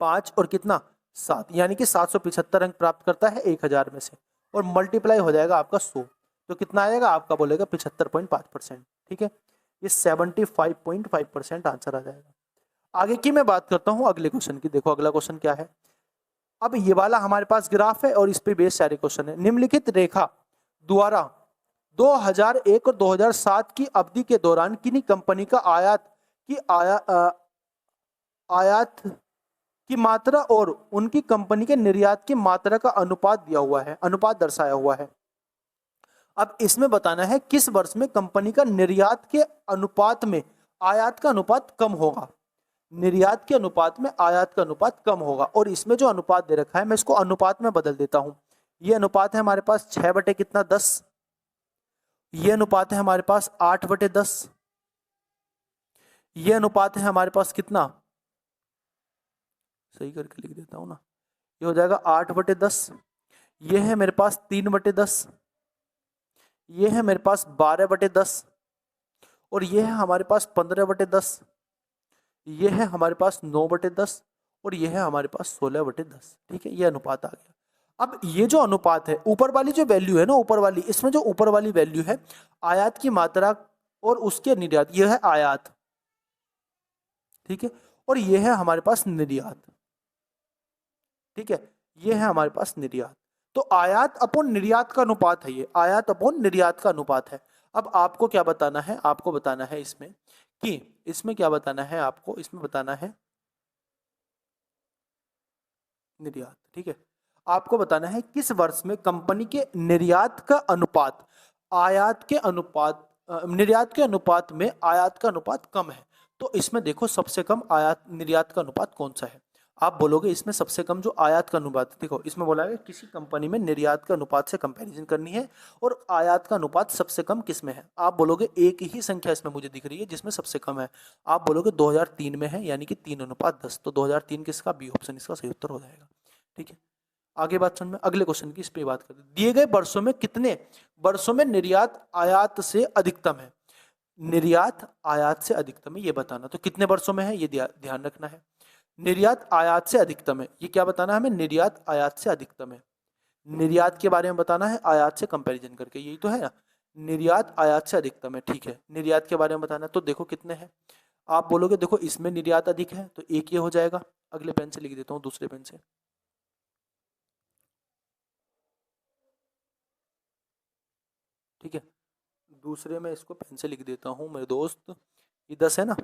5 और कितना 7, यानी कि 775 अंक प्राप्त करता है 1000 में से, और मल्टीप्लाई हो जाएगा आपका 100, तो कितना आएगा आपका? बोलेगा 75.5%। ठीक है, ये 75.5% आंसर आ जाएगा। आगे की मैं बात करता हूं अगले क्वेश्चन की। देखो अगला क्वेश्चन क्या है? अब ये वाला हमारे पास ग्राफ है और इस पे बेस सारे क्वेश्चन है। निम्नलिखित रेखा द्वारा 2001 और 2007 की अवधि के दौरान किन्हीं कंपनी का आयात की मात्रा और उनकी कंपनी के निर्यात की मात्रा का अनुपात दिया हुआ है, अनुपात दर्शाया हुआ है। अब इसमें बताना है किस वर्ष में कंपनी का निर्यात के अनुपात में आयात का अनुपात कम होगा। निर्यात के अनुपात में आयात का अनुपात कम होगा। और इसमें जो अनुपात दे रखा है मैं इसको अनुपात में बदल देता हूं। ये अनुपात है हमारे पास 6 बटे कितना 10, ये अनुपात है हमारे पास 8 बटे 10, ये अनुपात है हमारे पास कितना, सही करके लिख देता हूं ना, ये हो जाएगा 8 बटे 10, ये है मेरे पास 3 बटे 10, ये है मेरे पास 12 बटे 10, और ये है हमारे पास 15 बटे 10, ये है हमारे पास 9 बटे 10, और ये है हमारे पास 16 बटे 10। ठीक है, ये अनुपात आ गया। अब ये जो अनुपात है, ऊपर वाली जो वैल्यू है ना, ऊपर वाली, इसमें जो ऊपर वाली वैल्यू है आयात की मात्रा और उसके निर्यात, ये है आयात, ठीक है, और ये है हमारे पास निर्यात। ठीक है, ये है हमारे पास निर्यात। तो आयात अपॉन निर्यात का अनुपात है, ये आयात अपॉन निर्यात का अनुपात है। अब आपको क्या बताना है, आपको बताना है इसमें कि इसमें क्या बताना है आपको, इसमें बताना है निर्यात। ठीक है, आपको बताना है किस वर्ष में कंपनी के निर्यात का अनुपात आयात के अनुपात निर्यात के अनुपात में आयात का अनुपात कम है। तो इसमें देखो सबसे कम आयात निर्यात का अनुपात कौन सा है। आप बोलोगे इसमें सबसे कम जो आयात का अनुपात, देखो इसमें बोला है किसी कंपनी में निर्यात के अनुपात से कंपैरिजन करनी है और आयात का अनुपात सबसे कम किस में है। आप बोलोगे एक ही संख्या इसमें मुझे दिख रही है जिसमें सबसे कम है, आप बोलोगे 2003 में है, यानी कि 3:10। तो 2003 किसका, बी ऑप्शन इसका सही उत्तर हो जाएगा। ठीक है, आगे बात समझ में। अगले क्वेश्चन की इस पे बात करते हैं। दिए गए वर्षों में कितने वर्षों में निर्यात आयात से अधिकतम है। निर्यात आयात से अधिकतम है ये बताना, तो कितने वर्षों में है ये ध्यान रखना है। निर्यात आयात से अधिकतम है, ये क्या बताना है हमें, निर्यात आयात से अधिकतम है। निर्यात के बारे में बताना है आयात से कंपैरिजन करके, यही तो है ना, निर्यात आयात से अधिकतम है। ठीक है, निर्यात के बारे में बताना है, तो देखो कितने हैं। आप बोलोगे देखो इसमें निर्यात अधिक है, तो एक ये हो जाएगा। अगले पेन से लिख देता हूँ, दूसरे पेन से। ठीक है, दूसरे में इसको पेन से लिख देता हूं मेरे दोस्त। ये 10 है ना,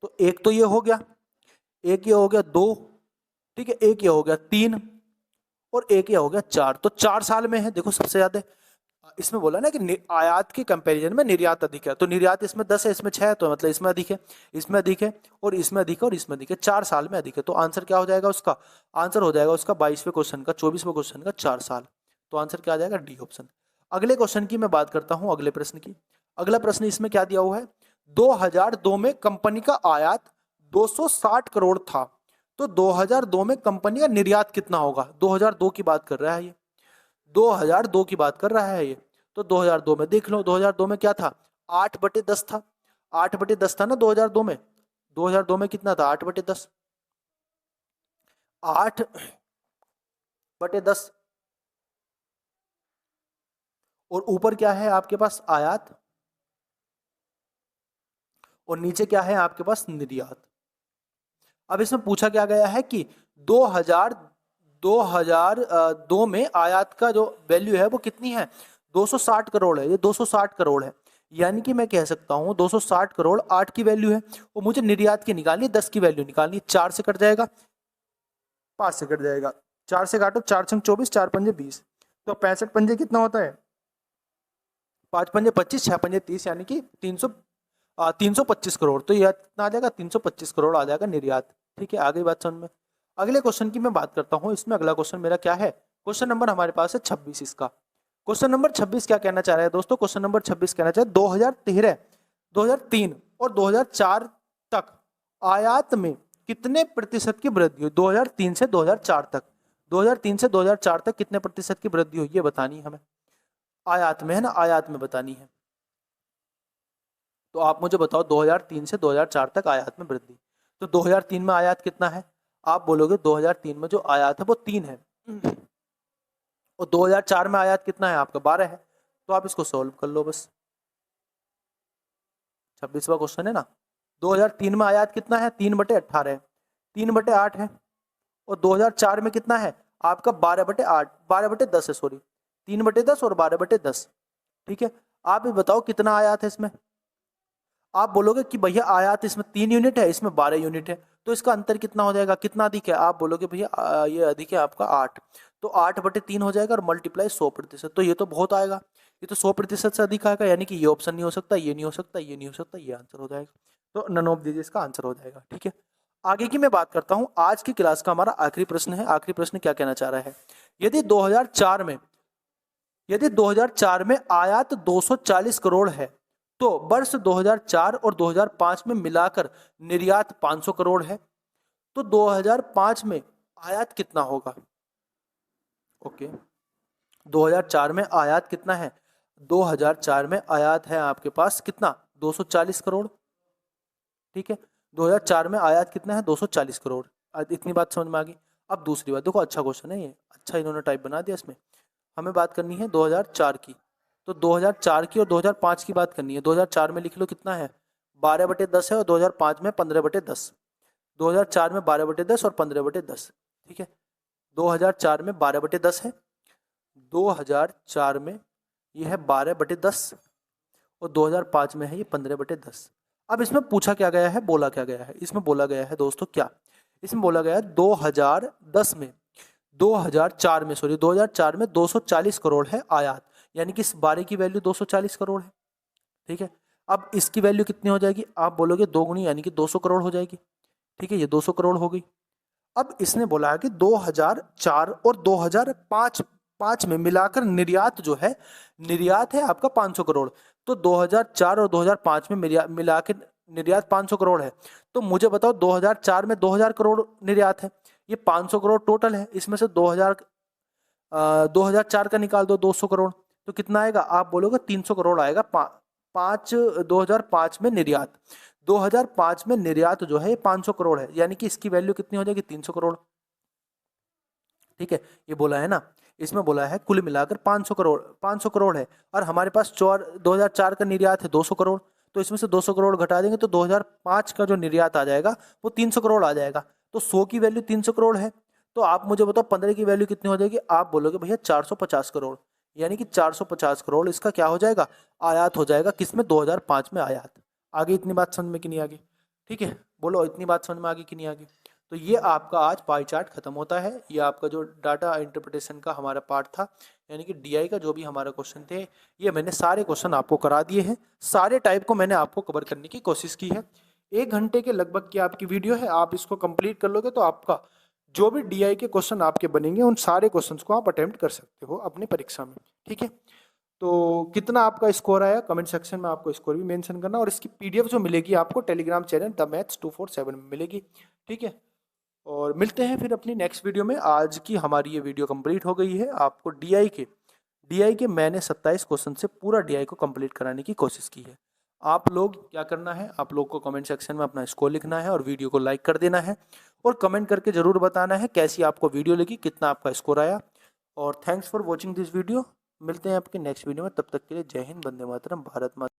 तो एक तो ये हो गया, एक ये हो गया 2, ठीक है, एक ये हो गया 3, और एक ये हो गया 4। तो 4 साल में है। देखो सबसे ज्यादा इसमें बोला ना कि आयात के कंपैरिजन में निर्यात अधिक है, तो निर्यात इसमें 10 है, इसमें 6 है, तो मतलब इसमें अधिक है, इसमें अधिक है, और इसमें अधिक है, और इसमें अधिक है। 4 साल में अधिक है। तो आंसर क्या हो जाएगा उसका, आंसर हो जाएगा उसका 22वें क्वेश्चन का 24वें क्वेश्चन का 4 साल। तो आंसर क्या आ जाएगा, डी ऑप्शन। अगले क्वेश्चन की मैं बात करता हूं, अगले प्रश्न की। अगला प्रश्न इसमें क्या दिया हुआ है, 2002 में कंपनी का आयात 260 करोड़ था, तो 2002 में कंपनी का निर्यात कितना होगा। 2002 की बात कर रहा है ये, 2002 की बात कर रहा है ये। तो 2002 में देख लो, 2002 में क्या था, 8/10 था, 8/10 था ना 2002 में। 2002 में कितना था, 8/10, 8/10, और ऊपर क्या है आपके पास आयात, और नीचे क्या है आपके पास निर्यात। अब इसमें पूछा क्या गया है कि 2002 में आयात का जो वैल्यू है वो कितनी है, 260 करोड़ है। ये 260 करोड़ है, यानी कि मैं कह सकता हूं 260 करोड़ 8 की वैल्यू है, और मुझे निर्यात की निकालनी, 10 की वैल्यू निकालनी। 4 से कट जाएगा, 5 से कट जाएगा, 4 से काटो, 4 छंग 24, 4 पंजे 20, तो 65 पंजे कितना होता है, 5 पंजे 25, 6 पंजे 30, यानी कि 325 करोड़। तो यह कितना आ जाएगा, 325 करोड़ आ जाएगा निर्यात। ठीक है, आगे बात समझ में। अगले क्वेश्चन की मैं बात करता हूं। इसमें अगला क्वेश्चन मेरा क्या है, क्वेश्चन नंबर हमारे पास है 26 इसका। क्वेश्चन नंबर 26 क्या कहना चाह रहा है दोस्तों, क्वेश्चन नंबर 26 कहना चाह रहा है 2013, 2003 और 2004 तक आयात में कितने प्रतिशत की वृद्धि हुई। 2003 से 2004 तक, 2003 से 2004 तक कितने प्रतिशत की वृद्धि हुई, ये बतानी है हमें। आयात में है ना, आयात में बतानी है। तो आप मुझे बताओ 2003 से 2004 तक आयात में वृद्धि। तो 2003 में आयात कितना है, आप बोलोगे 2003 में जो आयात है वो 3 है, और 2004 में आयात कितना है आपका, 12 है। तो आप इसको सॉल्व कर लो बस। 26वां क्वेश्चन है ना, 2003 में आयात कितना है, 3/18 है, 3/8 है, और 2004 में कितना है आपका 12/8, 12/10 है, सॉरी 3/10 और 12/10। ठीक है, आप ये बताओ कितना आयात है इसमें। आप बोलोगे कि भैया आयात इसमें 3 यूनिट है, इसमें 12 यूनिट है, तो इसका अंतर कितना हो जाएगा, कितना अधिक है। आप बोलोगे भैया ये अधिक है आपका 8, तो 8/3 हो जाएगा, और मल्टीप्लाई 100%, तो ये तो बहुत आएगा। ये तो 100% से अधिक आएगा, यानी कि ये ऑप्शन नहीं हो सकता, ये नहीं हो सकता, ये नहीं हो सकता, ये आंसर हो जाएगा। तो नन ऑफ दीज इसका आंसर हो जाएगा। ठीक है, आगे की मैं बात करता हूं। आज की क्लास का हमारा आखिरी प्रश्न है। आखिरी प्रश्न क्या कहना चाह रहा है, यदि 2004 में आयात 240 करोड़ है तो वर्ष 2004 और 2005 में मिलाकर निर्यात 500 करोड़ है, तो 2005 में आयात कितना होगा। ओके, 2004 में आयात कितना है, 2004 में आयात है आपके पास कितना, 240 करोड़। ठीक है, 2004 में आयात कितना है, 240 करोड़। इतनी बात समझ में आ गई। अब दूसरी बात देखो, अच्छा क्वेश्चन है ये, अच्छा इन्होंने टाइप बना दिया। इसमें हमें बात करनी है 2004 की, तो 2004 की और 2005 की बात करनी है। 2004 में लिख लो कितना है, 12/10 है, और 2005 में 15/10। 2004 में 12/10 और 15/10। ठीक है, 2004 में 12/10 है, 2004 में ये है 12/10 और 2005 में है ये 15/10। अब इसमें पूछा क्या गया है, बोला क्या गया है, इसमें बोला गया है दोस्तों क्या, इसमें बोला गया है 2004 में 240 करोड़ है आयात, यानी कि इस 12 की वैल्यू 240 करोड़ है। ठीक है, अब इसकी वैल्यू कितनी हो जाएगी, आप बोलोगे 2 गुनी, यानी कि 200 करोड़ हो जाएगी। ठीक है, ये 200 करोड़ हो गई। अब इसने बोला है कि 2004 और 2005 में मिलाकर निर्यात जो है, निर्यात है आपका 500 करोड़। तो 2004 और 2005 में मिला के निर्यात 500 करोड़ है। तो मुझे बताओ 2004 में 2000 करोड़ निर्यात है, ये 500 करोड़ टोटल है, इसमें से 2004 का निकाल दो 200 करोड़, तो कितना आएगा, आप बोलोगे 300 करोड़ आएगा। 2005 में निर्यात, 2005 में निर्यात जो है ये 500 करोड़ है, यानी कि इसकी वैल्यू कितनी हो जाएगी, 300 करोड़। ठीक है, ये बोला है ना, इसमें बोला है कुल मिलाकर 500 करोड़ है, और हमारे पास 2004 का निर्यात है 200 करोड़, तो इसमें से 200 करोड़ घटा देंगे तो 2005 का जो निर्यात आ जाएगा वो 300 करोड़ आ जाएगा। तो 100 की वैल्यू 300 करोड़ है, तो आप मुझे बताओ 15 की वैल्यू कितनी हो जाएगी, आप बोलोगे भैया 450 करोड़, यानी कि 450 करोड़ इसका क्या हो जाएगा, आयात हो जाएगा। किसमें, 2005 में आयात। आगे इतनी बात समझ में कि नहीं आ गई। ठीक है, बोलो इतनी बात समझ में आ गई कि नहीं आ गई। तो ये आपका आज पाई चार्ट खत्म होता है। ये आपका जो डाटा इंटरप्रिटेशन का हमारा पार्ट था, यानी कि डीआई का जो भी हमारा क्वेश्चन थे, ये मैंने सारे क्वेश्चन आपको करा दिए हैं। सारे टाइप को मैंने आपको कवर करने की कोशिश की है। 1 घंटे के लगभग की आपकी वीडियो है, आप इसको कंप्लीट कर लोगे तो आपका जो भी डीआई के क्वेश्चन आपके बनेंगे उन सारे क्वेश्चन को आप अटेम्प्ट कर सकते हो अपनी परीक्षा में। ठीक है, तो कितना आपका स्कोर आया कमेंट सेक्शन में आपको स्कोर भी मेंशन करना, और इसकी पीडीएफ जो मिलेगी आपको टेलीग्राम चैनल द मैथ्स 247 में मिलेगी। ठीक है, और मिलते हैं फिर अपनी नेक्स्ट वीडियो में। आज की हमारी ये वीडियो कंप्लीट हो गई है। आपको डीआई के मैंने 27 क्वेश्चन से पूरा डीआई को कंप्लीट कराने की कोशिश की है। आप लोग क्या करना है, आप लोग को कमेंट सेक्शन में अपना स्कोर लिखना है और वीडियो को लाइक कर देना है, और कमेंट करके ज़रूर बताना है कैसी आपको वीडियो लगी, कितना आपका स्कोर आया। और thanks for watching this video. मिलते हैं आपके नेक्स्ट वीडियो में, तब तक के लिए जय हिंद, वंदे मातरम, भारत माता।